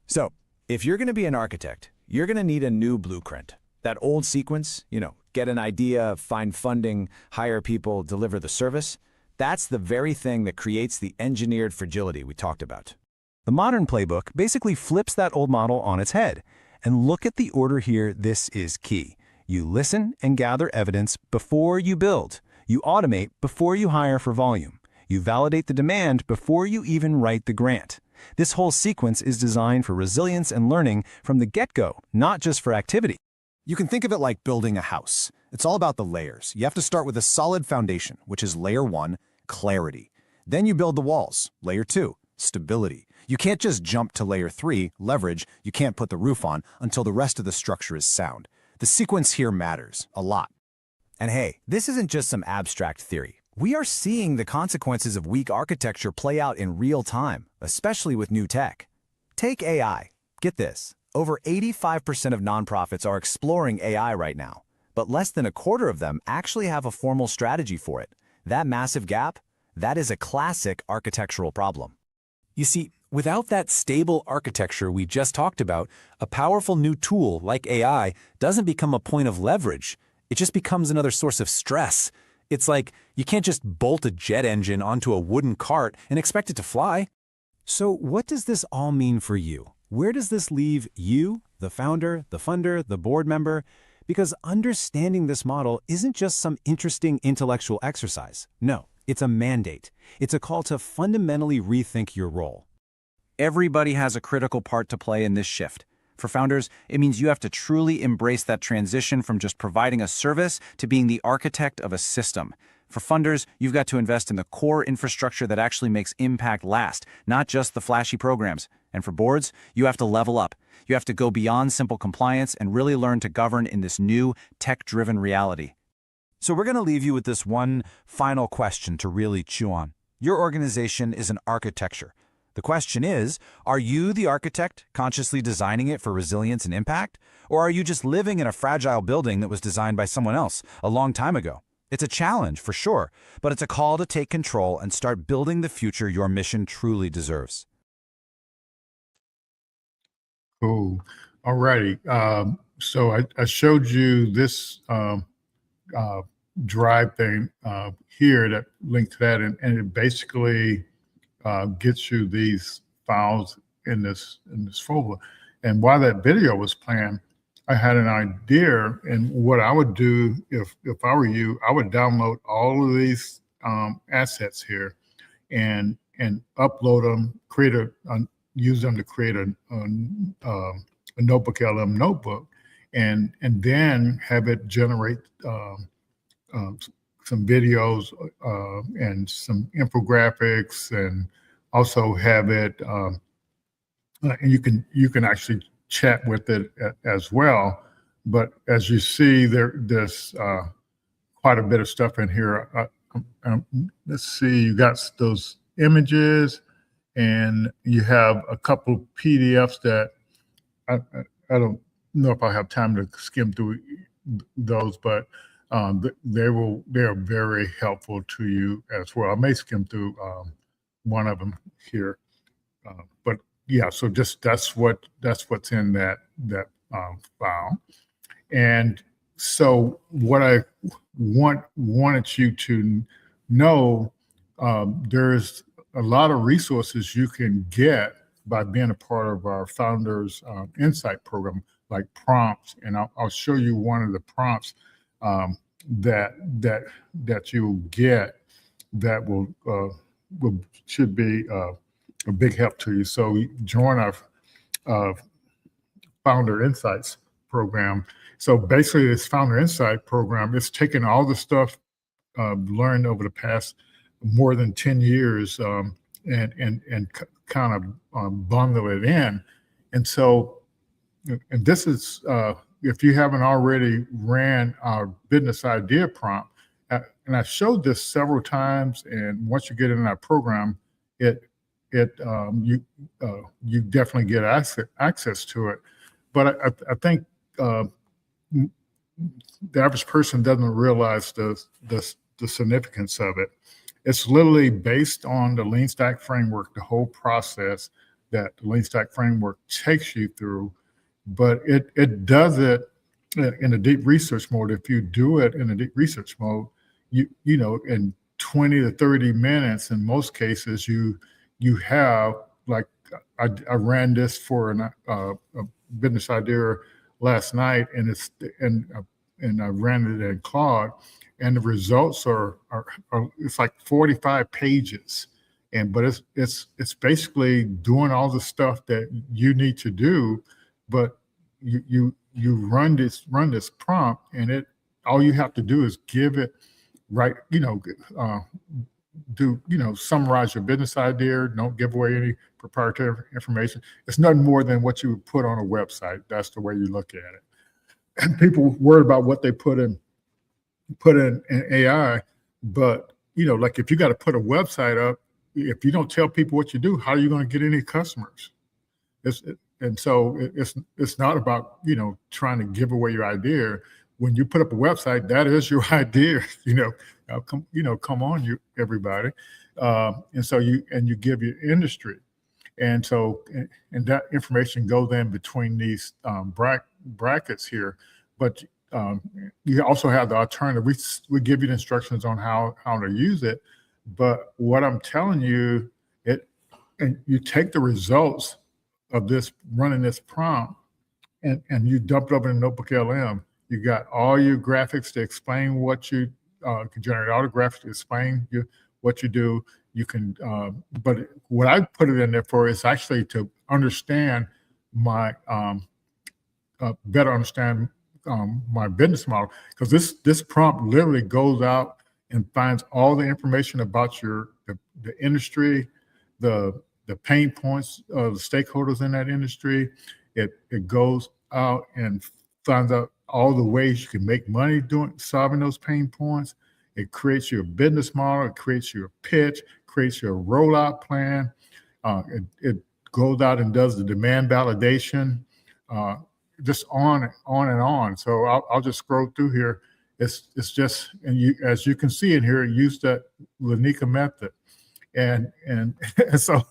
So, if you're going to be an architect, you're going to need a new blueprint. That old sequence, get an idea, find funding, hire people, deliver the service, that's the very thing that creates the engineered fragility we talked about. The modern playbook basically flips that old model on its head. And look at the order here, this is key. You listen and gather evidence before you build. You automate before you hire for volume. You validate the demand before you even write the grant. This whole sequence is designed for resilience and learning from the get-go, not just for activity. You can think of it like building a house. It's all about the layers. You have to start with a solid foundation, which is layer 1, clarity. Then you build the walls. Layer 2, stability. You can't just jump to layer 3, leverage. You can't put the roof on until the rest of the structure is sound. The sequence here matters a lot. And hey, this isn't just some abstract theory. We are seeing the consequences of weak architecture play out in real time, especially with new tech. Take AI. Get this. Over 85% of nonprofits are exploring AI right now, but less than a quarter of them actually have a formal strategy for it. That massive gap, that is a classic architectural problem. You see, without that stable architecture we just talked about, a powerful new tool like AI doesn't become a point of leverage. It just becomes another source of stress. It's like you can't just bolt a jet engine onto a wooden cart and expect it to fly. So what does this all mean for you? Where does this leave you, the founder, the funder, the board member? Because understanding this model isn't just some interesting intellectual exercise. No, it's a mandate. It's a call to fundamentally rethink your role. Everybody has a critical part to play in this shift. For founders, it means you have to truly embrace that transition from just providing a service to being the architect of a system. For funders, you've got to invest in the core infrastructure that actually makes impact last, not just the flashy programs. And for boards, you have to level up. You have to go beyond simple compliance and really learn to govern in this new, tech-driven reality. So we're going to leave you with this one final question to really chew on. Your organization is an architecture. The question is, are you the architect consciously designing it for resilience and impact? Or are you just living in a fragile building that was designed by someone else a long time ago? It's a challenge for sure, but it's a call to take control and start building the future your mission truly deserves. Cool. All righty. So I showed you this drive thing here that linked to that, and it basically gets you these files in this folder. And while that video was playing, I had an idea, and what I would do if I were you, I would download all of these assets here and upload them, use them to create a notebook, LM notebook, and then have it generate some videos and some infographics, and also have it, and you can actually chat with it as well. But as you see, there's quite a bit of stuff in here. Let's see, you got those images, and you have a couple PDFs that I don't know if I have time to skim through those, but they are very helpful to you as well. I may skim through one of them here, but yeah. So just that's what's in that file. And so what I wanted you to know, there's a lot of resources you can get by being a part of our Founders Insight program, like prompts. And I'll show you one of the prompts that you'll get that should be a big help to you. So join our Founder Insights program. So basically, this Founder Insight program is taking all the stuff learned over the past more than 10 years and kind of bundle it in And so, and this is, if you haven't already ran our business idea prompt, and I showed this several times, and once you get in our program, you definitely get access to it. But I think the average person doesn't realize the significance of it. It's literally based on the Lean Stack framework, the whole process that the Lean Stack framework takes you through, but it does it in a deep research mode. If you do it in a deep research mode, you know, in 20 to 30 minutes, in most cases, you have, like, I ran this for a business idea last night, and I ran it in Claude, and the results are it's like 45 pages, but it's basically doing all the stuff that you need to do, but you run this prompt, and all you have to do is give it right, summarize your business idea. Don't give away any proprietary information. It's nothing more than what you would put on a website. That's the way you look at it. And people worry about what they put in AI, but like, if you got to put a website up, if you don't tell people what you do, how are you going to get any customers? So it's not about trying to give away your idea. When you put up a website, that is your idea. Come on, you everybody, and so you give your industry, and so and that information goes in between these brackets here, but you also have the alternative. We give you the instructions on how to use it, but what I'm telling you, and you take the results of this, running this prompt, and you dump it up in a Notebook LM. You got all your graphics to explain what you can generate, all the graphics to explain what you do. You can, but what I put it in there for is actually to understand my better understand my business model, because this prompt literally goes out and finds all the information about the industry, the pain points of the stakeholders in that industry. It goes out and finds out all the ways you can make money solving those pain points. It creates your business model. It creates your pitch. Creates your rollout plan. It goes out and does the demand validation. Just on and on. So I'll just scroll through here. It's just, and as you can see in here, use that Lanika method, and so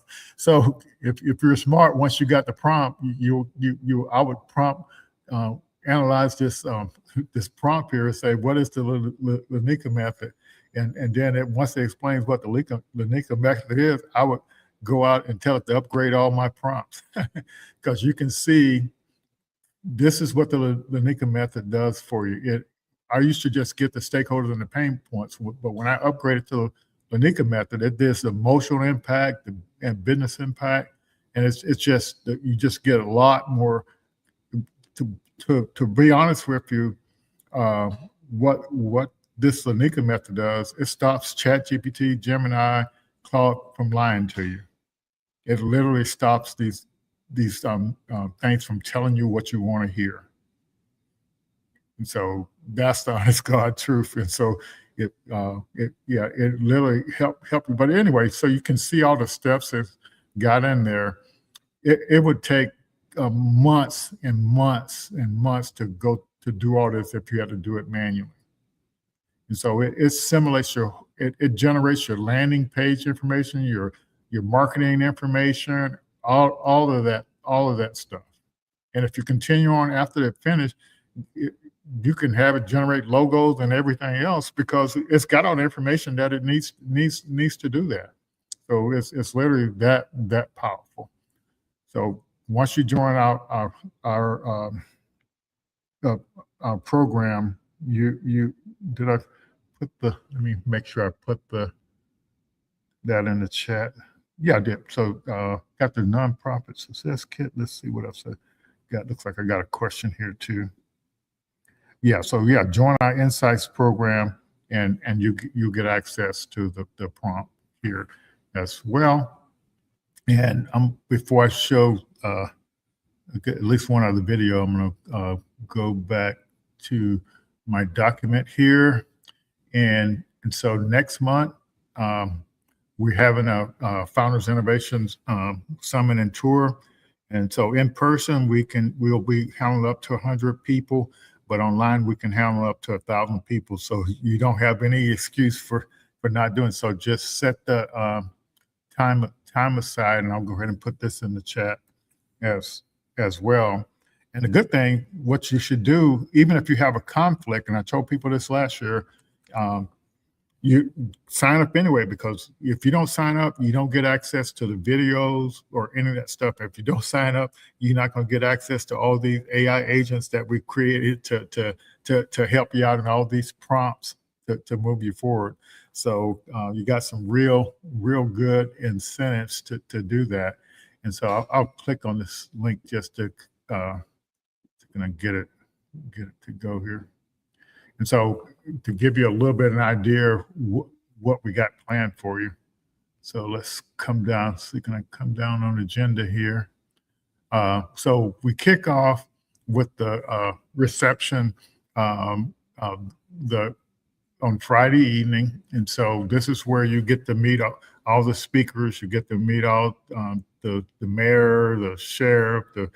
if you're smart, once you got the prompt, I would prompt analyze this prompt here and say, what is the Lanika method, and then once it explains what the Lanika method is, I would go out and tell it to upgrade all my prompts, because you can see. This is what the Lanika method does for you. I used to just get the stakeholders and the pain points, but when I upgraded to the Lanika method, it does the emotional impact and business impact, and it's just you just get a lot more. To be honest with you, what this Lanika method does, it stops ChatGPT, Gemini, Claude from lying to you. It literally stops these things from telling you what you want to hear. And so that's the honest God truth. And so it literally helped you. But anyway, so you can see all the steps that got in there. It would take months and months and months to do all this if you had to do it manually. And so it simulates it generates your landing page information, your marketing information, all of that stuff. And if you continue on after it finished, you can have it generate logos and everything else, because it's got all the information that it needs to do that. So it's literally that powerful. So once you join our program, you did I put let me make sure I put that in the chat. Yeah, I did. So got the nonprofit success kit. Let's see what else I got. Looks like I got a question here too. Yeah, so yeah, join our Insights program, and you get access to the prompt here as well. And before I show at least one other video. I'm going to go back to my document here. And so next month, we're having a Founders Innovations Summit and Tour. And so in person, we'll be handling up to 100 people, but online we can handle up to 1,000 people. So you don't have any excuse for not doing so. Just set the time aside, and I'll go ahead and put this in the chat as well. And the good thing, what you should do, even if you have a conflict, and I told people this last year, you sign up anyway, because if you don't sign up, you don't get access to the videos or any of that stuff. If you don't sign up, you're not going to get access to all these AI agents that we created to help you out in all these prompts to move you forward. So you got some real good incentives to do that. And so I'll click on this link just to get it to go here. And so to give you a little bit of an idea of what we got planned for you. So let's come down. So you can come down on the agenda here. So we kick off with the reception on Friday evening. And so this is where you get to meet all the speakers. You get to meet all the mayor, the sheriff, the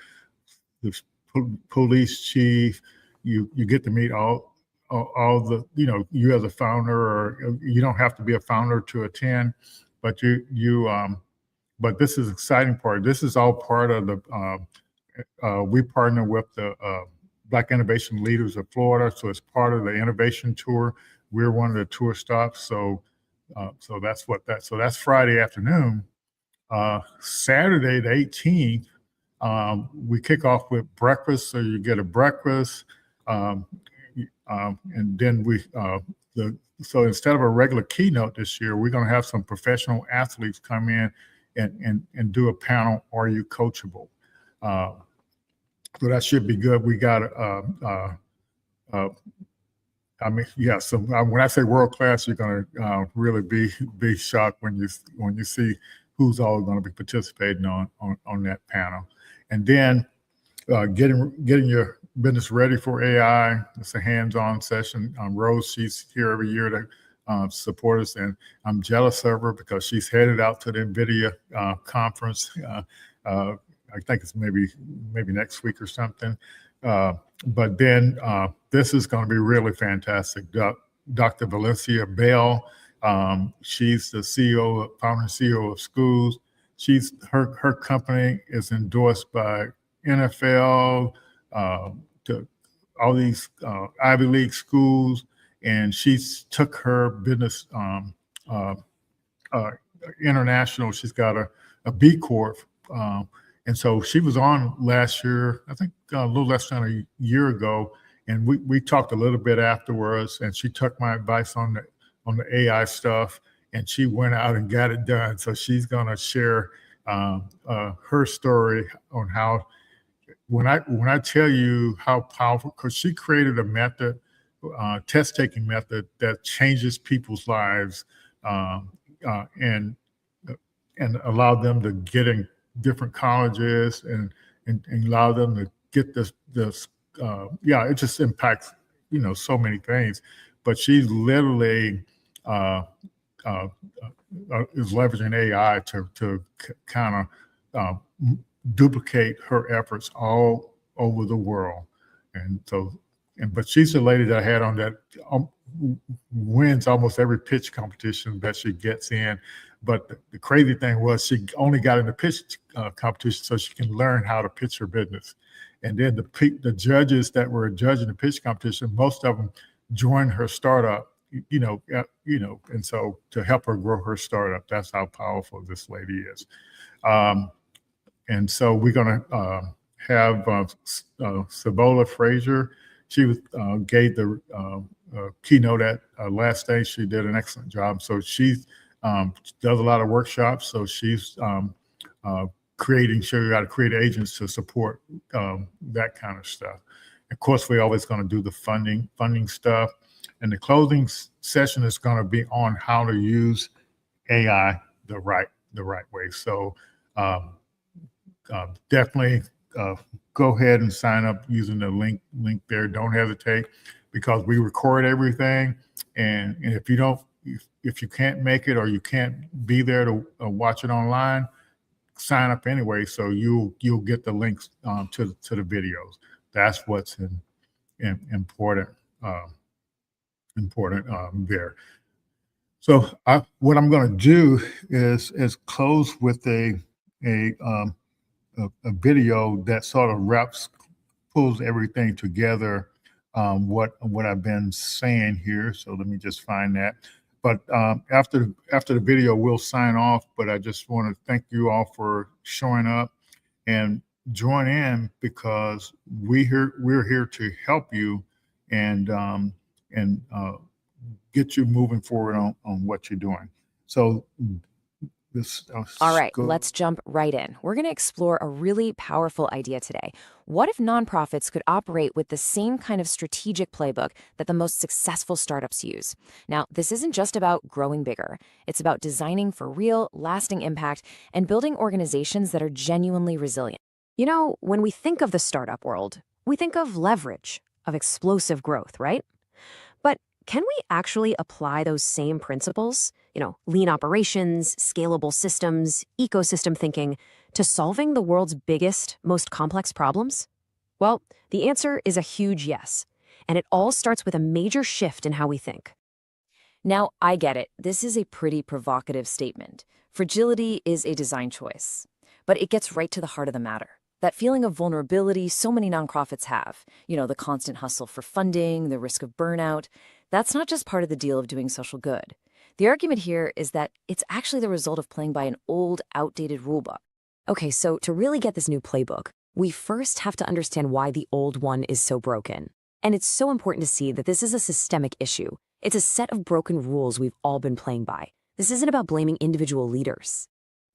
police chief. You get to meet all the, you as a founder, or you don't have to be a founder to attend, but but this is the exciting part. This is all part of we partner with the Black Innovation Leaders of Florida. So it's part of the innovation tour. We're one of the tour stops. So that's Friday afternoon. Saturday the 18th, we kick off with breakfast. So you get a breakfast. And then so instead of a regular keynote this year, we're going to have some professional athletes come in and do a panel, Are You Coachable? So that should be good. We got, so when I say world class, you're going to really be shocked when you see who's all going to be participating on that panel. And then getting your business ready for AI. It's a hands-on session. Rose, she's here every year to support us, and I'm jealous of her because she's headed out to the NVIDIA conference. I think it's maybe next week or something. But then this is going to be really fantastic. Dr. Valencia Bell, she's the founder CEO of Schools. Her company is endorsed by NFL, to all these Ivy League schools, and she's took her business international. She's got a B Corp, and so she was on last year, I think a little less than a year ago, and we talked a little bit afterwards, and she took my advice on the AI stuff, and she went out and got it done. So she's going to share her story on how. When I tell you how powerful, because she created a method, test-taking method that changes people's lives, and allow them to get in different colleges and allow them to get this. It just impacts so many things. But she's literally is leveraging AI to kind of duplicate her efforts all over the world. And so, but she's the lady that I had on that wins almost every pitch competition that she gets in. But the crazy thing was she only got in the pitch competition so she can learn how to pitch her business. And then the judges that were judging the pitch competition, most of them joined her startup, and so to help her grow her startup. That's how powerful this lady is. And so we're going to have Sabola Frazier. She gave the keynote at last day. She did an excellent job. So she does a lot of workshops. So she's you got to create agents to support that kind of stuff. Of course, we're always going to do the funding stuff. And the closing session is going to be on how to use AI the right way. So definitely go ahead and sign up using the link there. Don't hesitate, because we record everything, and if you don't, if you can't make it or you can't be there to watch it online, sign up anyway, so you'll get the links to the videos. That's what's important there. So what I'm going to do is close with a video that sort of pulls everything together, what I've been saying here. So let me just find that. But after the video, we'll sign off. But I just want to thank you all for showing up and join in, because we're here to help you and get you moving forward on what you're doing. So all right, let's jump right in. We're going to explore a really powerful idea today. What if nonprofits could operate with the same kind of strategic playbook that the most successful startups use? Now, this isn't just about growing bigger. It's about designing for real, lasting impact and building organizations that are genuinely resilient. You know, when we think of the startup world, we think of leverage, of explosive growth, right? But can we actually apply those same principles, lean operations, scalable systems, ecosystem thinking, to solving the world's biggest, most complex problems? Well, the answer is a huge yes. And it all starts with a major shift in how we think. Now, I get it. This is a pretty provocative statement. Fragility is a design choice. But it gets right to the heart of the matter. That feeling of vulnerability so many nonprofits have, the constant hustle for funding, the risk of burnout, that's not just part of the deal of doing social good. The argument here is that it's actually the result of playing by an old, outdated rulebook. Okay, so to really get this new playbook, we first have to understand why the old one is so broken. And it's so important to see that this is a systemic issue. It's a set of broken rules we've all been playing by. This isn't about blaming individual leaders.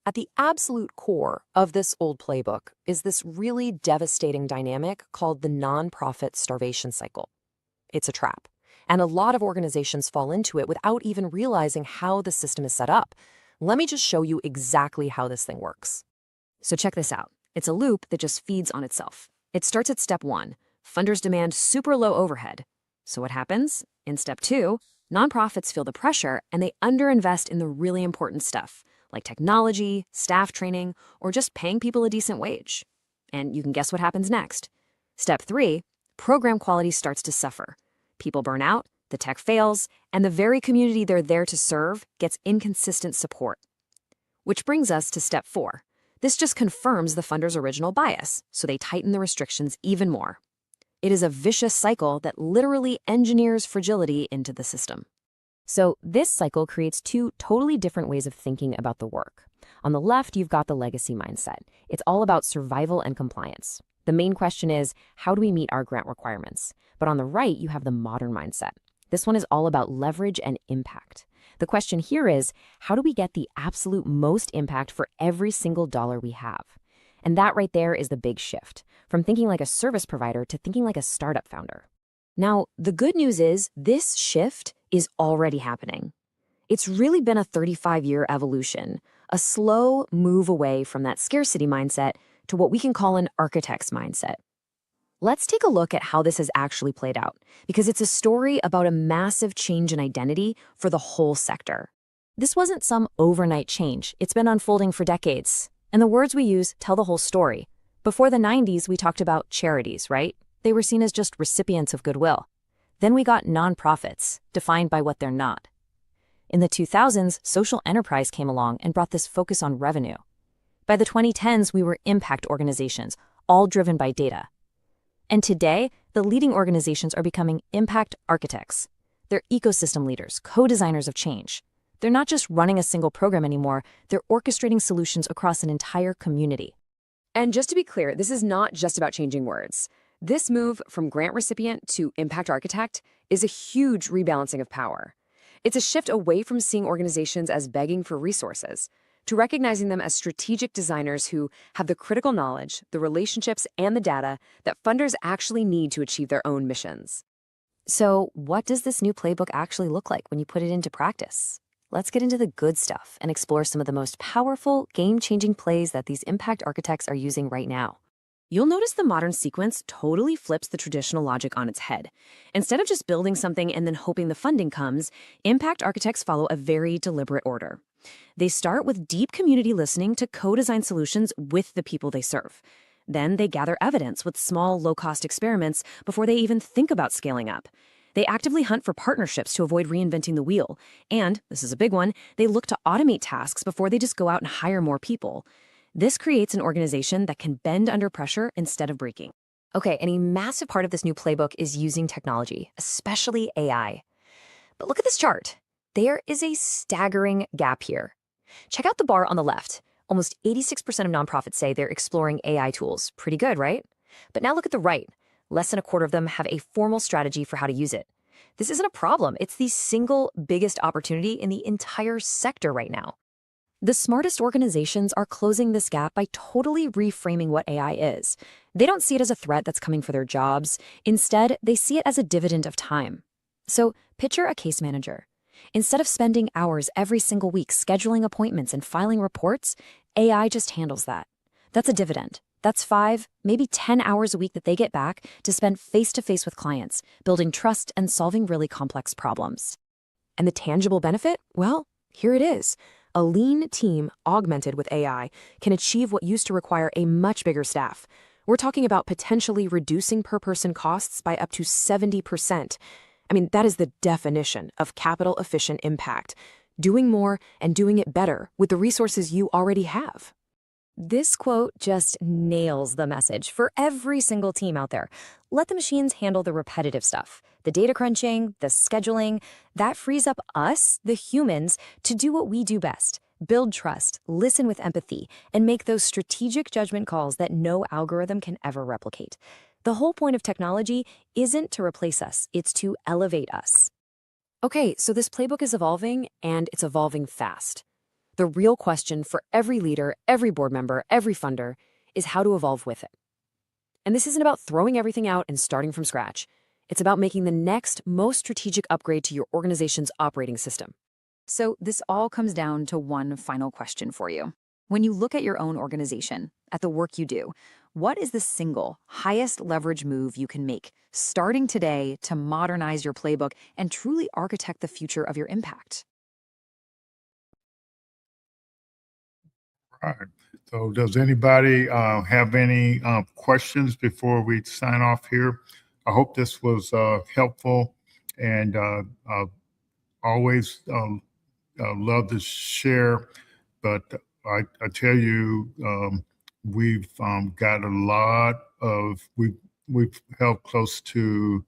At the absolute core of this old playbook is this really devastating dynamic called the nonprofit starvation cycle. It's a trap, and a lot of organizations fall into it without even realizing how the system is set up. Let me just show you exactly how this thing works. So check this out. It's a loop that just feeds on itself. It starts at step 1. Funders demand super low overhead. So what happens? In step 2, nonprofits feel the pressure and they underinvest in the really important stuff, like technology, staff training, or just paying people a decent wage. And you can guess what happens next. Step 3, program quality starts to suffer. People burn out, the tech fails, and the very community they're there to serve gets inconsistent support. Which brings us to step 4. This just confirms the funder's original bias, so they tighten the restrictions even more. It is a vicious cycle that literally engineers fragility into the system. So this cycle creates 2 totally different ways of thinking about the work. On the left, you've got the legacy mindset. It's all about survival and compliance. The main question is, how do we meet our grant requirements? But on the right, you have the modern mindset. This one is all about leverage and impact. The question here is, how do we get the absolute most impact for every single dollar we have? And that right there is the big shift, from thinking like a service provider to thinking like a startup founder. Now, the good news is this shift is already happening. It's really been a 35-year evolution, a slow move away from that scarcity mindset to what we can call an architect's mindset. Let's take a look at how this has actually played out, because it's a story about a massive change in identity for the whole sector. This wasn't some overnight change. It's been unfolding for decades. And the words we use tell the whole story. Before the 90s, we talked about charities, right? They were seen as just recipients of goodwill. Then we got nonprofits, defined by what they're not. In the 2000s, social enterprise came along and brought this focus on revenue. By the 2010s, we were impact organizations, all driven by data. And today, the leading organizations are becoming impact architects. They're ecosystem leaders, co-designers of change. They're not just running a single program anymore, they're orchestrating solutions across an entire community. And just to be clear, this is not just about changing words. This move from grant recipient to impact architect is a huge rebalancing of power. It's a shift away from seeing organizations as begging for resources to recognizing them as strategic designers who have the critical knowledge, the relationships, and the data that funders actually need to achieve their own missions. So, what does this new playbook actually look like when you put it into practice? Let's get into the good stuff and explore some of the most powerful, game-changing plays that these impact architects are using right now. you'll notice the modern sequence totally flips the traditional logic on its head. Instead of just building something and then hoping the funding comes, impact architects follow a very deliberate order. They start with deep community listening to co-design solutions with the people they serve. Then they gather evidence with small, low-cost experiments before they even think about scaling up. They actively hunt for partnerships to avoid reinventing the wheel. And, this is a big one, they look to automate tasks before they just go out and hire more people. This creates an organization that can bend under pressure instead of breaking. Okay, and a massive part of this new playbook is using technology, especially AI. But look at this chart. There is a staggering gap here. Check out the bar on the left. Almost 86% of nonprofits say they're exploring AI tools. Pretty good, right? But now look at the right. Less than a quarter of them have a formal strategy for how to use it. This isn't a problem. It's the single biggest opportunity in the entire sector right now. The smartest organizations are closing this gap by totally reframing what AI is. They don't see it as a threat that's coming for their jobs. Instead, they see it as a dividend of time. So picture a case manager. Instead of spending hours every single week scheduling appointments and filing reports, AI just handles that. That's a dividend. That's 5, maybe 10 hours a week that they get back to spend face-to-face with clients, building trust and solving really complex problems. And the tangible benefit? Well, here it is. A lean team augmented with AI can achieve what used to require a much bigger staff. We're talking about potentially reducing per-person costs by up to 70%. I mean, that is the definition of capital-efficient impact. Doing more and doing it better with the resources you already have. This quote just nails the message for every single team out there. Let the machines handle the repetitive stuff, the data crunching, the scheduling. That frees up us, the humans, to do what we do best. Build trust, listen with empathy, and make those strategic judgment calls that no algorithm can ever replicate. The whole point of technology isn't to replace us, it's to elevate us. Okay, so this playbook is evolving, and it's evolving fast. The real question for every leader, every board member, every funder is how to evolve with it. And this isn't about throwing everything out and starting from scratch. It's about making the next most strategic upgrade to your organization's operating system. So this all comes down to one final question for you. When you look at your own organization, at the work you do, what is the single highest leverage move you can make starting today to modernize your playbook and truly architect the future of your impact? All right. So does anybody have any questions before we sign off here? I hope this was helpful, and always love to share, but I tell you, we've got a lot of, we've held close to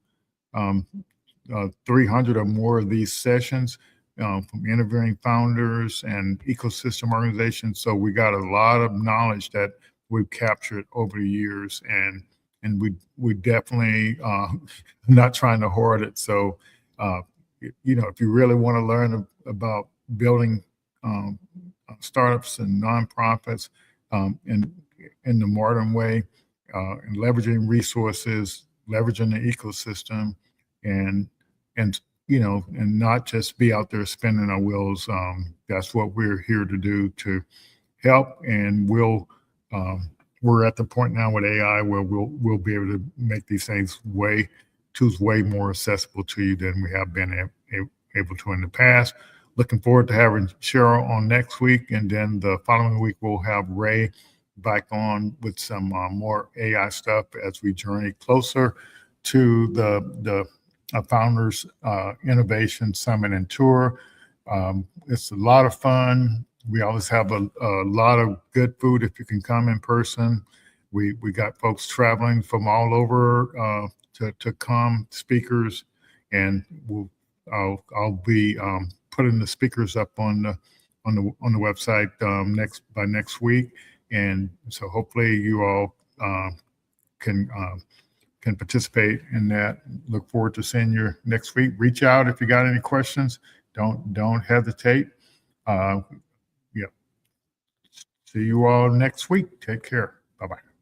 300 or more of these sessions from interviewing founders and ecosystem organizations. So we got a lot of knowledge that we've captured over the years, and we definitely not trying to hoard it. So if you really want to learn about building startups and nonprofits in the modern way, and leveraging resources, leveraging the ecosystem, and not just be out there spinning our wheels. That's what we're here to do, to help. And we're at the point now with AI where we'll be able to make these things way more accessible to you than we have been able to in the past. Looking forward to having Cheryl on next week, and then the following week we'll have Ray back on with some more AI stuff as we journey closer to the Founders Innovation Summit and Tour. It's a lot of fun. We always have a lot of good food if you can come in person. We got folks traveling from all over to come, speakers, and I'll be putting the speakers up on the website by next week, and so hopefully you all can participate in that. Look forward to seeing you next week. Reach out if you got any questions. Don't hesitate. See you all next week. Take care. Bye-bye.